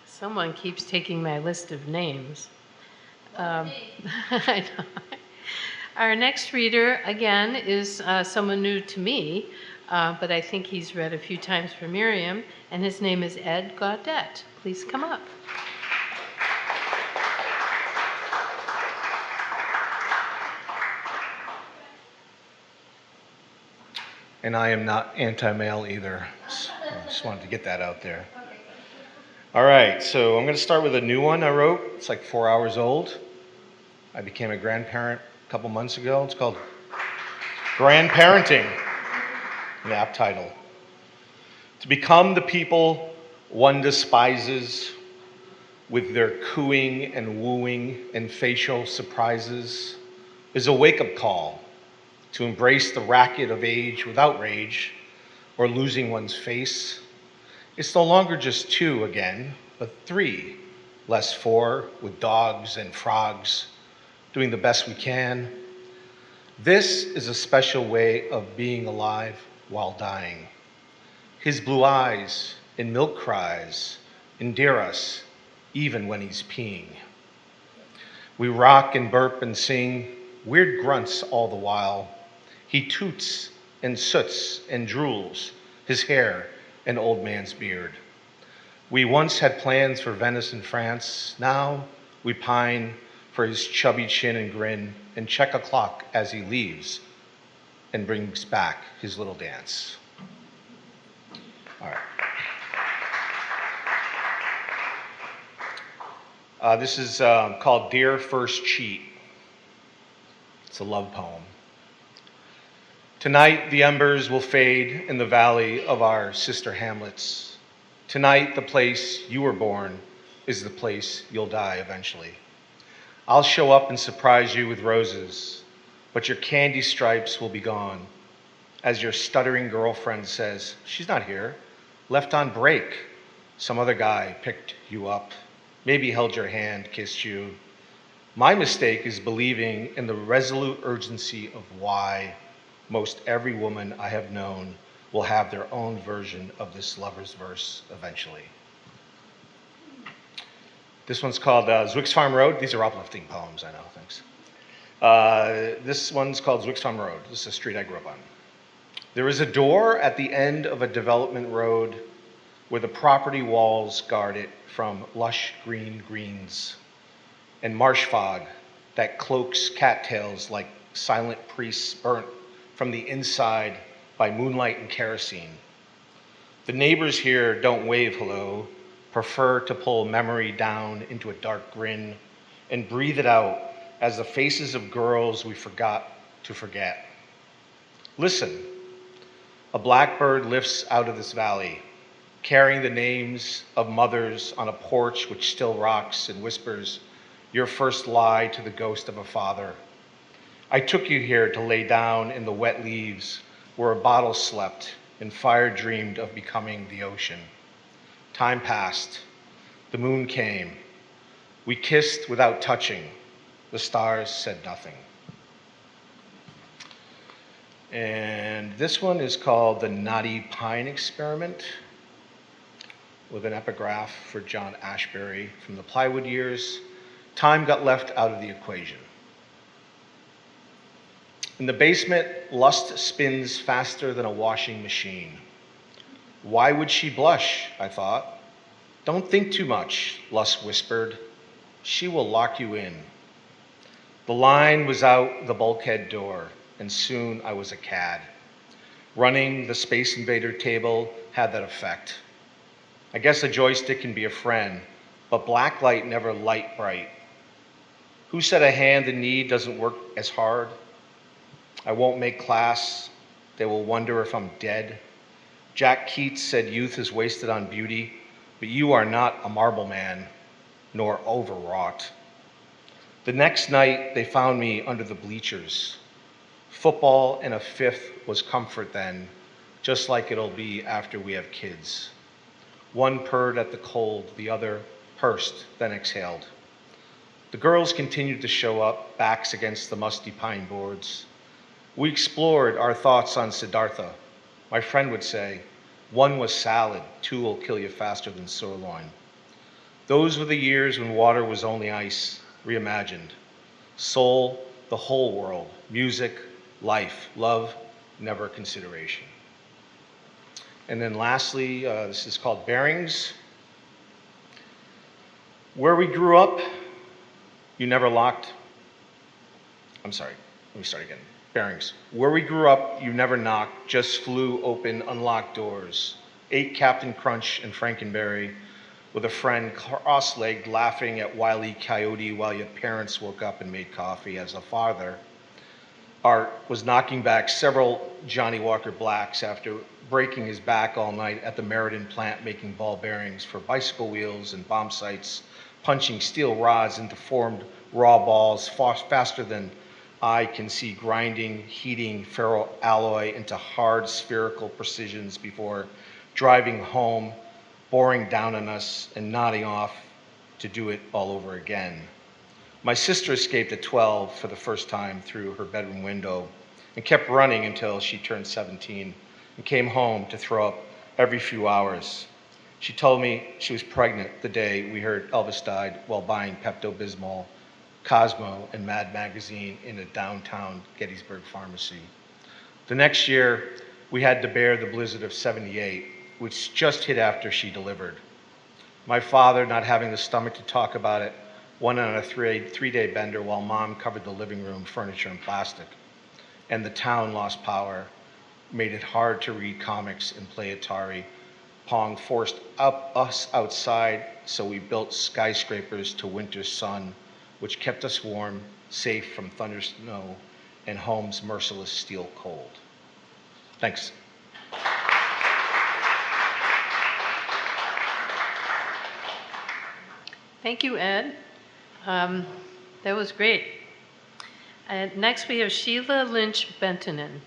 Someone keeps taking my list of names. I know. Our next reader, again, is someone new to me, but I think he's read a few times for Miriam, and his name is Ed Gaudette. Please come up. And I am not anti-male either. I just wanted to get that out there. All right, so I'm going to start with a new one I wrote. It's like 4 hours old. I became a grandparent a couple months ago. It's called Grandparenting, an apt title. To become the people one despises with their cooing and wooing and facial surprises is a wake-up call to embrace the racket of age without rage or losing one's face. It's no longer just 2 again, but 3, less 4 with dogs and frogs, doing the best we can. This is a special way of being alive while dying. His blue eyes and milk cries endear us even when he's peeing. We rock and burp and sing weird grunts all the while. He toots and soots and drools, his hair an old man's beard. We once had plans for Venice and France. Now we pine for his chubby chin and grin and check a clock as he leaves and brings back his little dance. All right. This is called Dear First Cheat. It's a love poem. Tonight the embers will fade in the valley of our sister hamlets. Tonight the place you were born is the place you'll die eventually. I'll show up and surprise you with roses, but your candy stripes will be gone. As your stuttering girlfriend says, she's not here, left on break. Some other guy picked you up, maybe held your hand, kissed you. My mistake is believing in the resolute urgency of why most every woman I have known will have their own version of this lover's verse eventually. This one's called Zwick's Farm Road. These are uplifting poems, I know, thanks. This one's called Zwick's Farm Road. This is a street I grew up on. There is a door at the end of a development road where the property walls guard it from lush green greens and marsh fog that cloaks cattails like silent priests burnt from the inside by moonlight and kerosene. The neighbors here don't wave hello, prefer to pull memory down into a dark grin and breathe it out as the faces of girls we forgot to forget. Listen, a blackbird lifts out of this valley, carrying the names of mothers on a porch which still rocks and whispers your first lie to the ghost of a father. I took you here to lay down in the wet leaves where a bottle slept and fire dreamed of becoming the ocean. Time passed. The moon came. We kissed without touching. The stars said nothing. And And this one is called The Knotty Pine Experiment, with an epigraph for John Ashbery from the Plywood Years. Time got left out of the equation. In the basement, lust spins faster than a washing machine. Why would she blush, I thought. Don't think too much, lust whispered. She will lock you in. The line was out the bulkhead door, and soon I was a cad. Running the Space Invader table had that effect. I guess a joystick can be a friend, but blacklight never light bright. Who said a hand in need doesn't work as hard? I won't make class. They will wonder if I'm dead. Jack Keats said youth is wasted on beauty, but you are not a marble man, nor overwrought. The next night, they found me under the bleachers. Football and a fifth was comfort then, just like it'll be after we have kids. One purred at the cold, the other pursed, then exhaled. The girls continued to show up, backs against the musty pine boards. We explored our thoughts on Siddhartha. My friend would say, one was salad, two will kill you faster than sirloin. Those were the years when water was only ice, reimagined. Soul, the whole world, music, life, love, never a consideration. And then lastly, this is called Bearings. Where we grew up, you never locked. I'm sorry, let me start again. Bearings. Where we grew up, you never knocked, just flew open, unlocked doors. Ate Captain Crunch and Frankenberry with a friend cross-legged laughing at Wile E. Coyote while your parents woke up and made coffee. As a father, Art was knocking back several Johnny Walker Blacks after breaking his back all night at the Meriden plant making ball bearings for bicycle wheels and bomb sights, punching steel rods into formed raw balls faster than I can see, grinding, heating ferro alloy into hard spherical precisions before driving home, boring down on us and nodding off to do it all over again. My sister escaped at 12 for the first time through her bedroom window and kept running until she turned 17 and came home to throw up every few hours. She told me she was pregnant the day we heard Elvis died while buying Pepto-Bismol, Cosmo, and Mad Magazine in a downtown Gettysburg pharmacy. The next year, we had to bear the blizzard of '78, which just hit after she delivered. My father, not having the stomach to talk about it, went on a three-day bender while Mom covered the living room furniture in plastic. And the town lost power, made it hard to read comics and play Atari. Pong forced us outside, so we built skyscrapers to winter sun, which kept us warm, safe from thunder, snow, and home's merciless steel cold. Thanks. Thank you, Ed. That was great. And next we have Sheila Lynch Bentonen.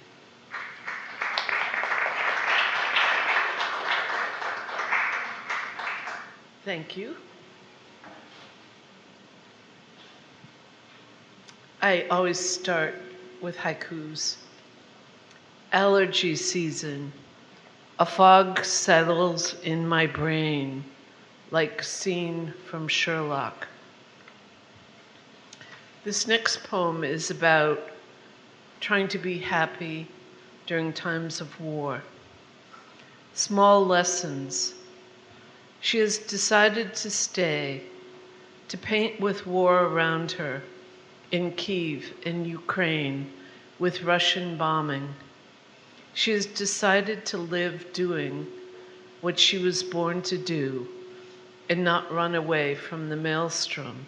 Thank you. I always start with haikus. Allergy season. A fog settles in my brain like scene from Sherlock. This next poem is about trying to be happy during times of war. Small lessons. She has decided to stay, to paint with war around her, in Kyiv, in Ukraine, with Russian bombing. She has decided to live doing what she was born to do and not run away from the maelstrom.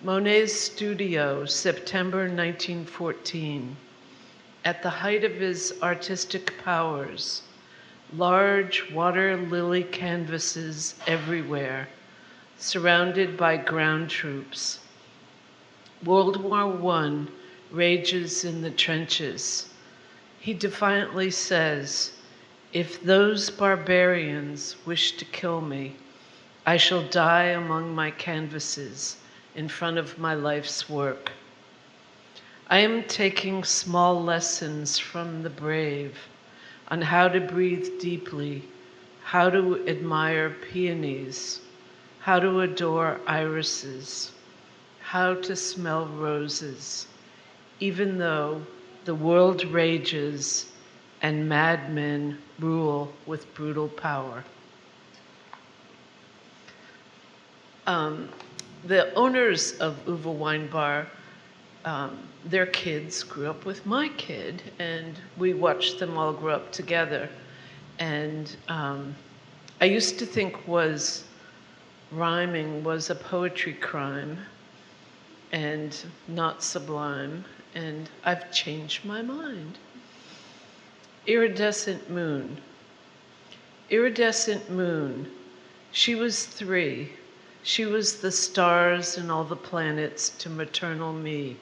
Monet's studio, September 1914. At the height of his artistic powers, large water lily canvases everywhere, surrounded by ground troops. World War I rages in the trenches. He defiantly says, "If those barbarians wish to kill me, I shall die among my canvases in front of my life's work." I am taking small lessons from the brave on how to breathe deeply, how to admire peonies, how to adore irises, how to smell roses, even though the world rages and madmen rule with brutal power. The owners of Uva Wine Bar, their kids grew up with my kid, and we watched them all grow up together. And I used to think rhyming was a poetry crime and not sublime, and I've changed my mind. Iridescent moon. Iridescent moon. She was 3. She was the stars and all the planets to maternal me.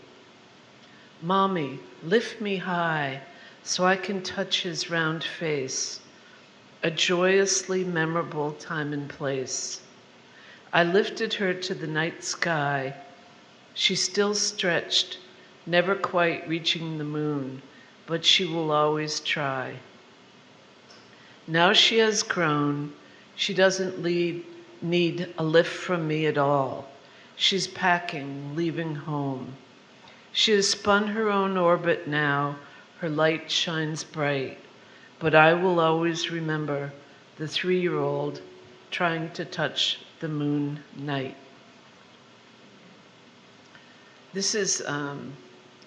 Mommy, lift me high so I can touch his round face, a joyously memorable time and place. I lifted her to the night sky. She still stretched, never quite reaching the moon, but she will always try. Now she has grown. She doesn't need a lift from me at all. She's packing, leaving home. She has spun her own orbit now. Her light shines bright. But I will always remember the 3-year-old trying to touch the moon night. This is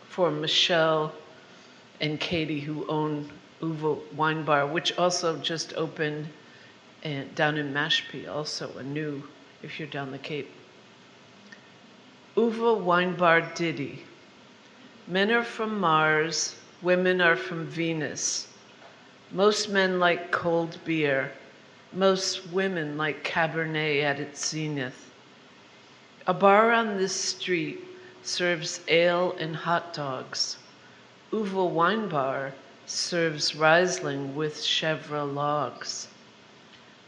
for Michelle and Katie, who own Uva Wine Bar, which also just opened down in Mashpee, also a new, if you're down the Cape. Uva Wine Bar ditty. Men are from Mars, women are from Venus. Most men like cold beer. Most women like Cabernet at its zenith. A bar on this street serves ale and hot dogs. Uva Wine Bar serves Riesling with Chèvre logs.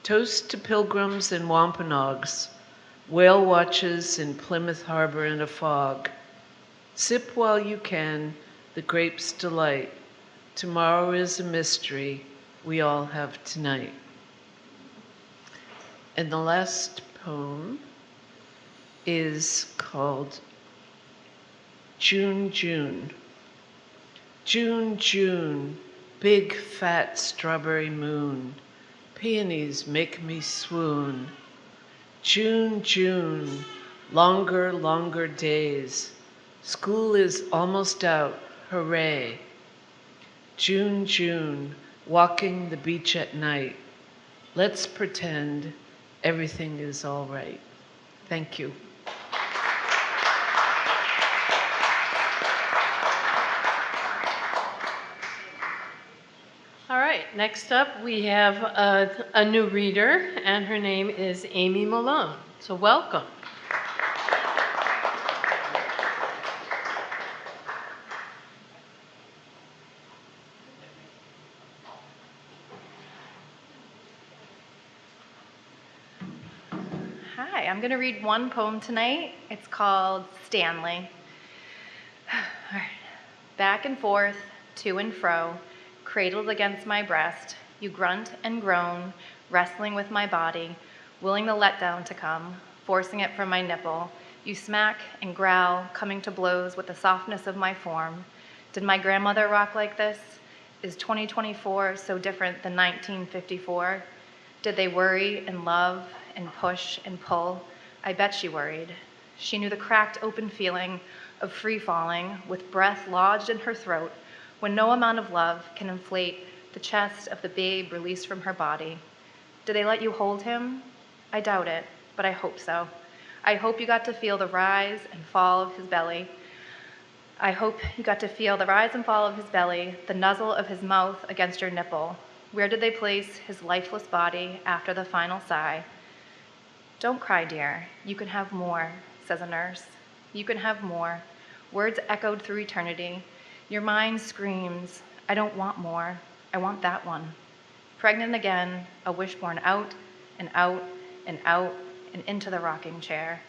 Toast to pilgrims and wampanogs, whale watches in Plymouth Harbor in a fog. Sip while you can, the grape's delight. Tomorrow is a mystery we all have tonight. And the last poem is called June, June. June, June, big fat strawberry moon. Peonies make me swoon. June, June, longer, longer days. School is almost out, hooray. June, June, walking the beach at night. Let's pretend everything is all right. Thank you. All right, next up we have a new reader, and her name is Amy Malone. So welcome. Hi, I'm going to read one poem tonight. It's called Stanley. All right. Back and forth, to and fro, cradled against my breast, you grunt and groan, wrestling with my body, willing the letdown to come, forcing it from my nipple. You smack and growl, coming to blows with the softness of my form. Did my grandmother rock like this? Is 2024 so different than 1954? Did they worry and love and push and pull? I bet she worried. She knew the cracked open feeling of free falling with breath lodged in her throat when no amount of love can inflate the chest of the babe released from her body. Did they let you hold him? I doubt it, but I hope so. I hope you got to feel the rise and fall of his belly. I hope you got to feel the rise and fall of his belly, the nuzzle of his mouth against your nipple. Where did they place his lifeless body after the final sigh? Don't cry, dear. You can have more, says a nurse. You can have more. Words echoed through eternity. Your mind screams, I don't want more. I want that one. Pregnant again, a wish born out and out and out and into the rocking chair.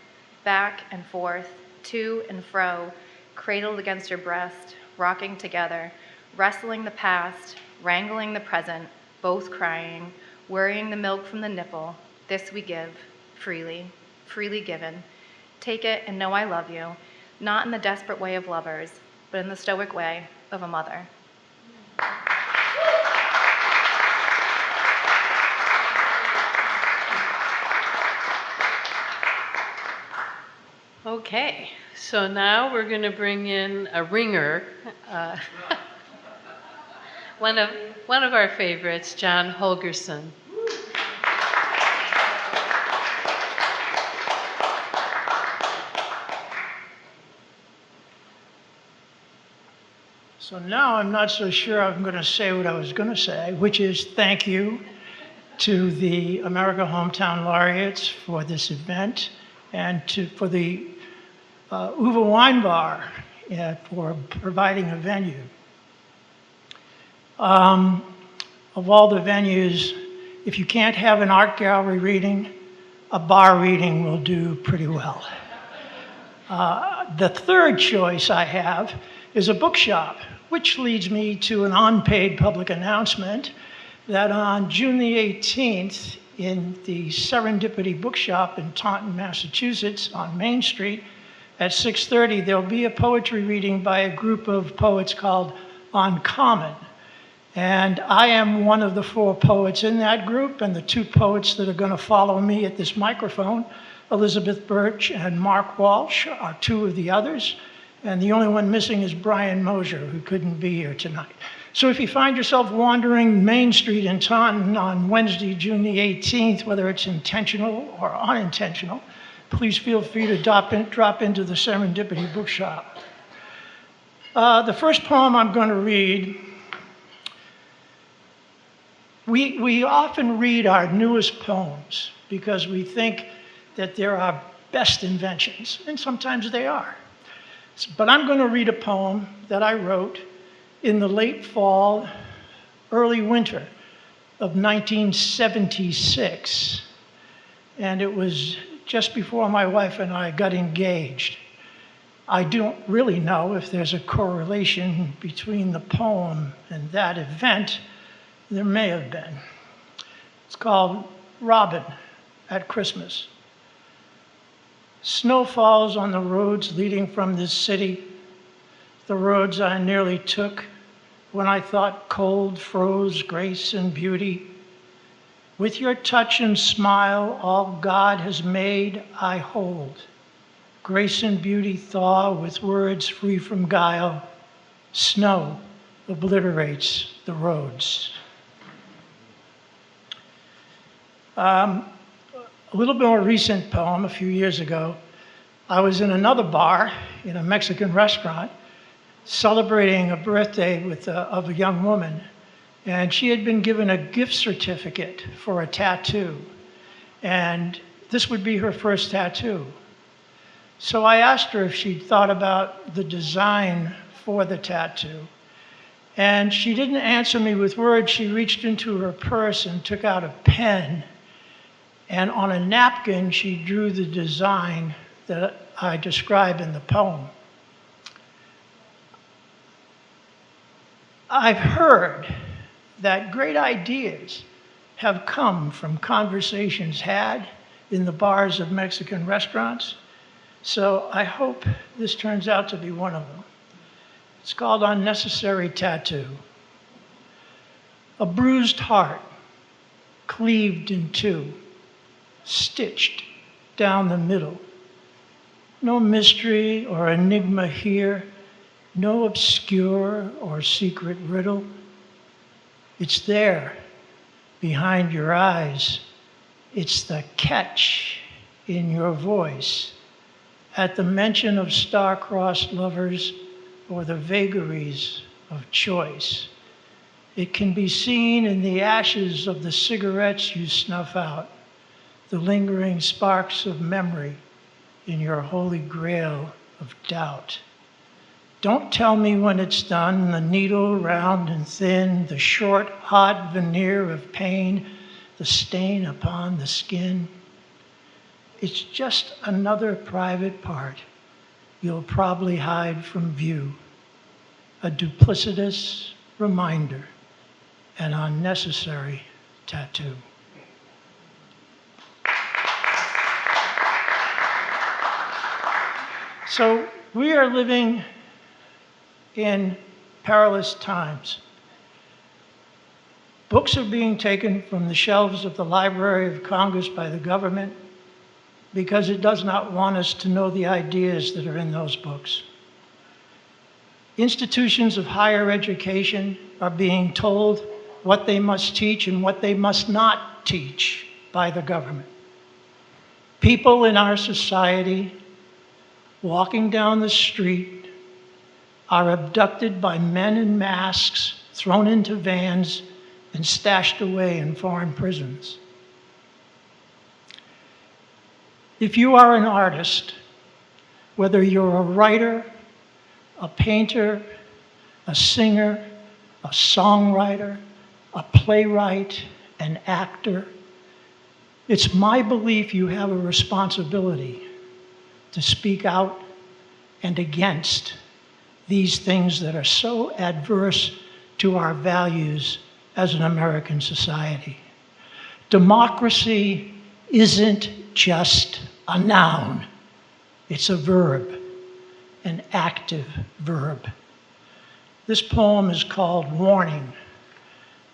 Back and forth, to and fro, cradled against your breast, rocking together, wrestling the past, wrangling the present, both crying, worrying the milk from the nipple. This we give, freely, freely given. Take it and know I love you, not in the desperate way of lovers, but in the stoic way of a mother. Okay, so now we're going to bring in a ringer, one of our favorites, John Holgerson. So now I'm not so sure I'm going to say what I was going to say, which is thank you to the America Hometown Laureates for this event and for the Uva Wine Bar for providing a venue. Of all the venues, if you can't have an art gallery reading, a bar reading will do pretty well. The third choice I have is a bookshop, which leads me to an unpaid public announcement that on June the 18th in the Serendipity Bookshop in Taunton, Massachusetts on Main Street at 6:30, there'll be a poetry reading by a group of poets called Uncommon. And I am one of the 4 poets in that group, and the 2 poets that are going to follow me at this microphone, Elizabeth Birch and Mark Walsh, are 2 of the others. And the only one missing is Brian Mosier, who couldn't be here tonight. So if you find yourself wandering Main Street in Taunton on Wednesday, June the 18th, whether it's intentional or unintentional, please feel free to drop into the Serendipity Bookshop. The first poem I'm going to read, we often read our newest poems because we think that they're our best inventions, and sometimes they are. But I'm going to read a poem that I wrote in the late fall, early winter of 1976. And it was just before my wife and I got engaged. I don't really know if there's a correlation between the poem and that event. There may have been. It's called Robin at Christmas. Snow falls on the roads leading from this city, the roads I nearly took when I thought cold froze grace and beauty. With your touch and smile, all God has made, I hold. Grace and beauty thaw with words free from guile. Snow obliterates the roads. A little bit more recent poem, a few years ago, I was in another bar in a Mexican restaurant celebrating a birthday of a young woman, and she had been given a gift certificate for a tattoo, and this would be her first tattoo. So I asked her if she'd thought about the design for the tattoo, and she didn't answer me with words. She reached into her purse and took out a pen, and on a napkin, she drew the design that I describe in the poem. I've heard that great ideas have come from conversations had in the bars of Mexican restaurants, so I hope this turns out to be one of them. It's called Unnecessary Tattoo. A bruised heart, cleaved in 2, stitched down the middle. No mystery or enigma here, no obscure or secret riddle. It's there, behind your eyes. It's the catch in your voice at the mention of star-crossed lovers or the vagaries of choice. It can be seen in the ashes of the cigarettes you snuff out, the lingering sparks of memory in your holy grail of doubt. Don't tell me when it's done, the needle round and thin, the short, hot veneer of pain, the stain upon the skin. It's just another private part, you'll probably hide from view. A duplicitous reminder, an unnecessary tattoo. So we are living in perilous times. Books are being taken from the shelves of the Library of Congress by the government because it does not want us to know the ideas that are in those books. Institutions of higher education are being told what they must teach and what they must not teach by the government. People in our society walking down the street are abducted by men in masks, thrown into vans, and stashed away in foreign prisons. If you are an artist, whether you're a writer, a painter, a singer, a songwriter, a playwright, an actor, it's my belief you have a responsibility to speak out and against these things that are so adverse to our values as an American society. Democracy isn't just a noun, it's a verb, an active verb. This poem is called Warning.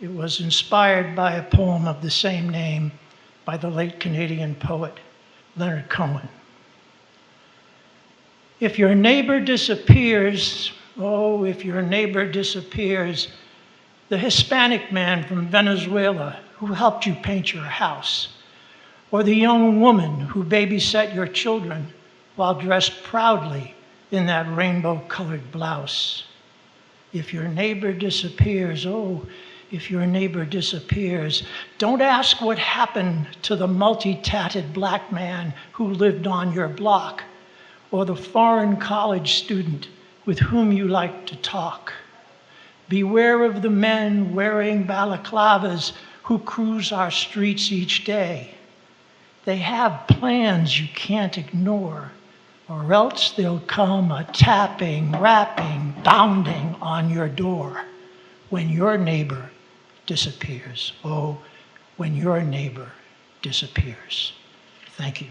It was inspired by a poem of the same name by the late Canadian poet Leonard Cohen. If your neighbor disappears, oh, if your neighbor disappears, the Hispanic man from Venezuela who helped you paint your house, or the young woman who babysat your children while dressed proudly in that rainbow-colored blouse. If your neighbor disappears, oh, if your neighbor disappears, don't ask what happened to the multi-tatted black man who lived on your block, or the foreign college student with whom you like to talk. Beware of the men wearing balaclavas who cruise our streets each day. They have plans you can't ignore, or else they'll come a tapping, rapping, pounding on your door when your neighbor disappears. Oh, when your neighbor disappears. Thank you.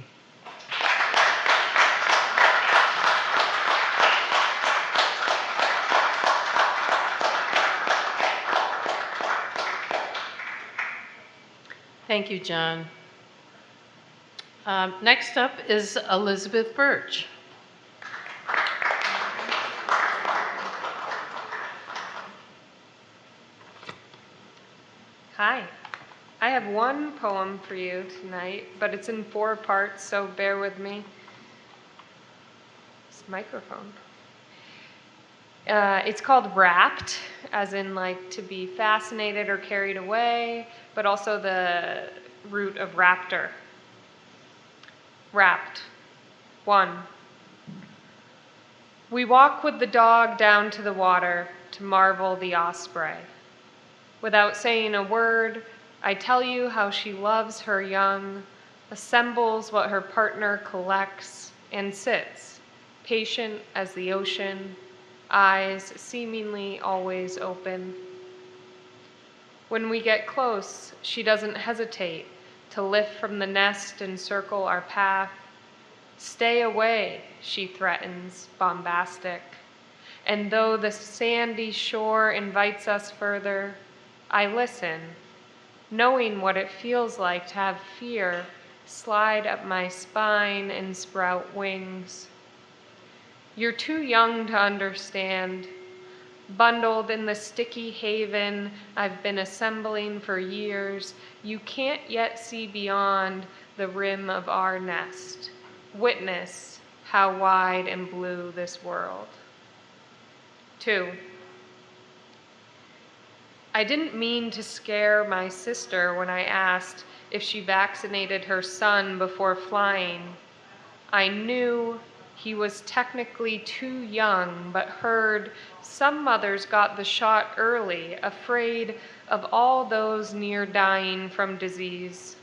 Thank you, John. Next up is Elizabeth Birch. Hi. I have one poem for you tonight, but it's in 4 parts, so bear with me. This microphone. It's called Wrapped, as in like to be fascinated or carried away, but also the root of raptor. Wrapped. 1. We walk with the dog down to the water to marvel the osprey. Without saying a word, I tell you how she loves her young, assembles what her partner collects, and sits, patient as the ocean, eyes seemingly always open. When we get close, she doesn't hesitate to lift from the nest and circle our path. Stay away, she threatens, bombastic. And though the sandy shore invites us further, I listen, knowing what it feels like to have fear slide up my spine and sprout wings. You're too young to understand. Bundled in the sticky haven I've been assembling for years, you can't yet see beyond the rim of our nest. Witness how wide and blue this world. 2. I didn't mean to scare my sister when I asked if she vaccinated her son before flying. I knew he was technically too young, but heard some mothers got the shot early, afraid of all those near dying from disease.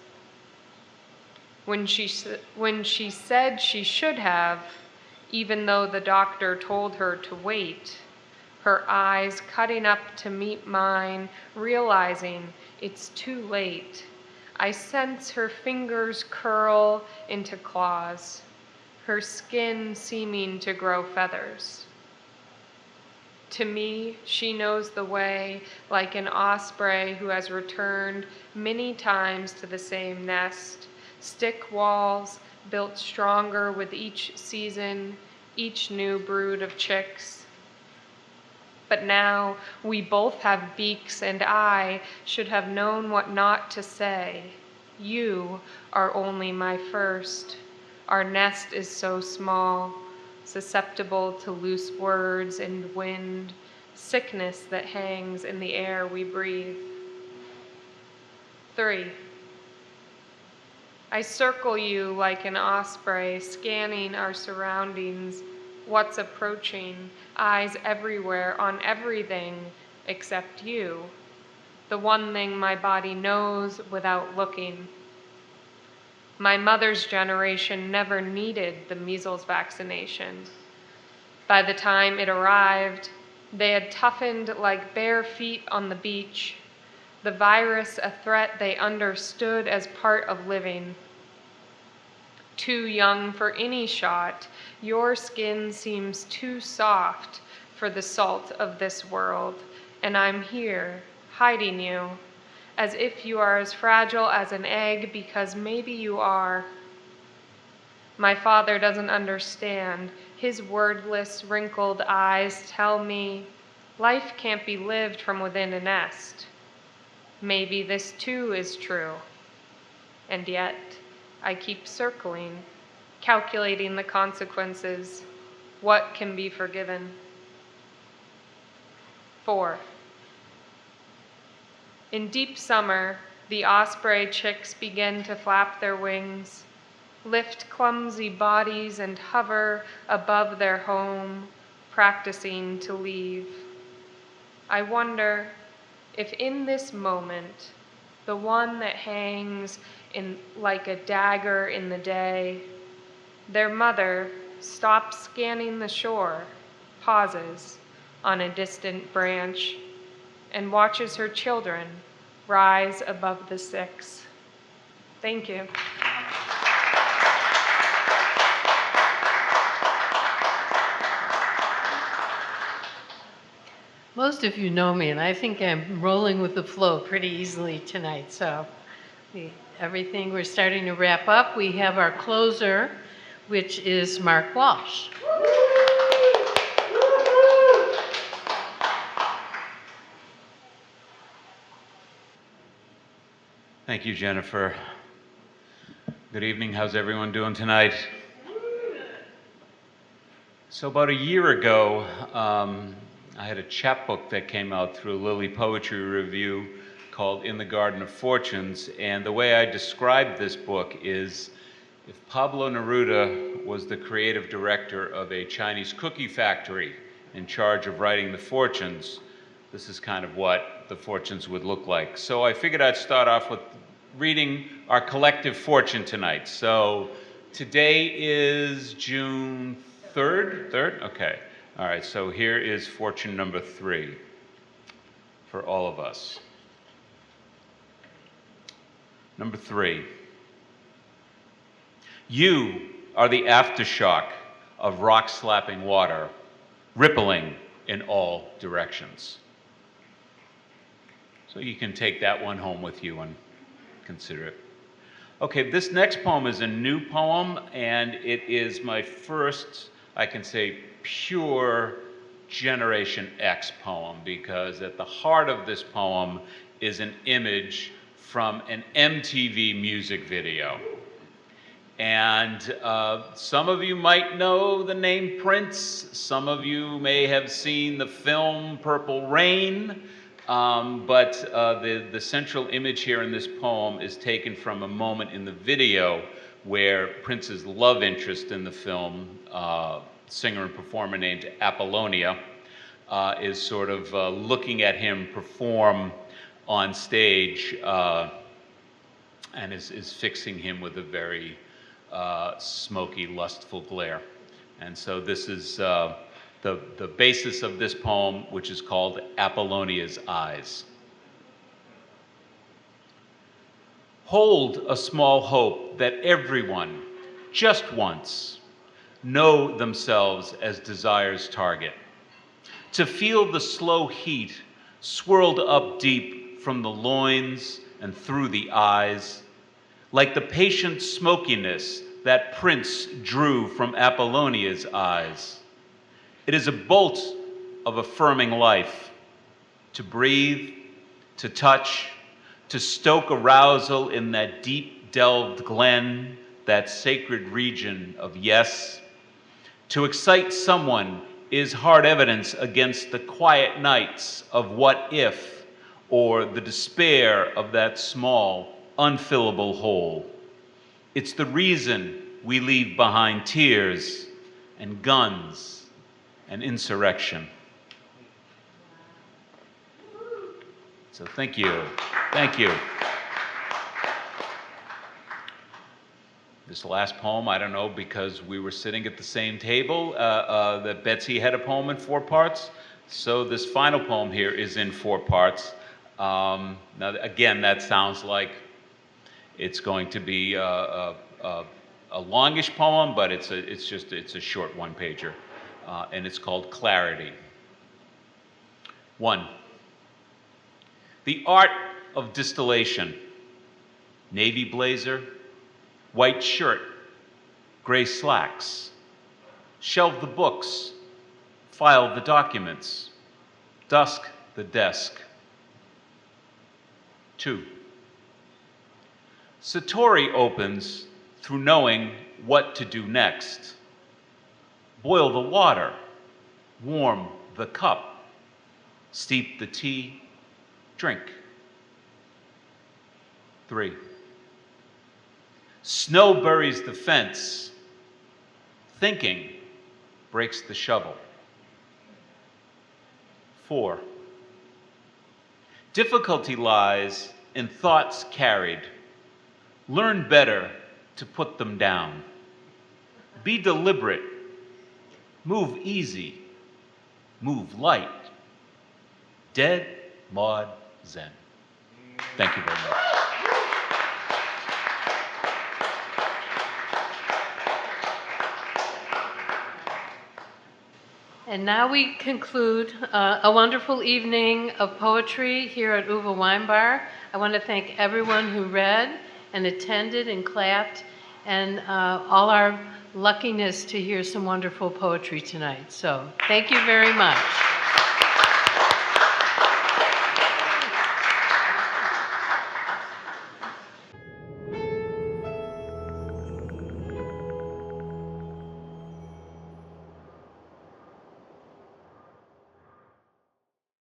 When she said she should have, even though the doctor told her to wait. Her eyes cutting up to meet mine, realizing it's too late. I sense her fingers curl into claws, her skin seeming to grow feathers. To me, she knows the way like an osprey who has returned many times to the same nest, stick walls built stronger with each season, each new brood of chicks. But now we both have beaks, and I should have known what not to say. You are only my first. Our nest is so small, susceptible to loose words and wind, sickness that hangs in the air we breathe. 3. I circle you like an osprey, scanning our surroundings, what's approaching, eyes everywhere on everything except you, the one thing my body knows without looking. My mother's generation never needed the measles vaccination. By the time it arrived, they had toughened like bare feet on the beach, the virus a threat they understood as part of living. Too young for any shot, your skin seems too soft for the salt of this world, and I'm here, hiding you, as if you are as fragile as an egg, because maybe you are. My father doesn't understand. His wordless, wrinkled eyes tell me life can't be lived from within a nest. Maybe this too is true. And yet, I keep circling, calculating the consequences, what can be forgiven. 4. In deep summer, the osprey chicks begin to flap their wings, lift clumsy bodies and hover above their home, practicing to leave. I wonder if in this moment, the one that hangs in like a dagger in the day, their mother stops scanning the shore, pauses on a distant branch, and watches her children rise above the six. Thank you. Most of you know me, and I think I'm rolling with the flow pretty easily tonight. So everything, we're starting to wrap up. We have our closer, which is Mark Walsh. Thank you, Jennifer. Good evening. How's everyone doing tonight? So about a year ago, I had a chapbook that came out through Lilly Poetry Review called In the Garden of Fortunes, and the way I described this book is if Pablo Neruda was the creative director of a Chinese cookie factory in charge of writing the fortunes, this is kind of what the fortunes would look like. So I figured I'd start off with reading our collective fortune tonight. So today is June 3rd? Okay. All right, so here is fortune number 3 for all of us. Number 3. You are the aftershock of rock-slapping water, rippling in all directions. So you can take that one home with you and consider it. Okay, this next poem is a new poem, and it is my first, I can say, pure Generation X poem, because at the heart of this poem is an image from an MTV music video. And some of you might know the name Prince. Some of you may have seen the film Purple Rain. But the central image here in this poem is taken from a moment in the video where Prince's love interest in the film, singer and performer named Apollonia, is sort of looking at him perform on stage and is fixing him with a very smoky, lustful glare. And so this is the basis of this poem, which is called Apollonia's Eyes. Hold a small hope that everyone, just once, know themselves as desire's target. To feel the slow heat swirled up deep from the loins and through the eyes, like the patient smokiness that Prince drew from Apollonia's eyes. It is a bolt of affirming life, to breathe, to touch, to stoke arousal in that deep delved glen, that sacred region of yes. To excite someone is hard evidence against the quiet nights of what if, or the despair of that small, unfillable hole. It's the reason we leave behind tears and guns and insurrection. So thank you. Thank you. This last poem, I don't know, because we were sitting at the same table, that Betsy had a poem in 4 parts. So this final poem here is in 4 parts. Now, again, that sounds like it's going to be a longish poem, but it's a short 1-pager, and it's called Clarity. 1. The art of distillation. Navy blazer, white shirt, gray slacks. Shelve the books, file the documents, dusk the desk. 2. Satori opens through knowing what to do next. Boil the water, warm the cup, steep the tea, drink. 3. Snow buries the fence. Thinking breaks the shovel. 4. Difficulty lies in thoughts carried. Learn better to put them down. Be deliberate. Move easy. Move light. Dead Maud Zen. Thank you very much. And now we conclude a wonderful evening of poetry here at Uva Wine Bar. I want to thank everyone who read and attended and clapped, and all our luckiness to hear some wonderful poetry tonight. So thank you very much.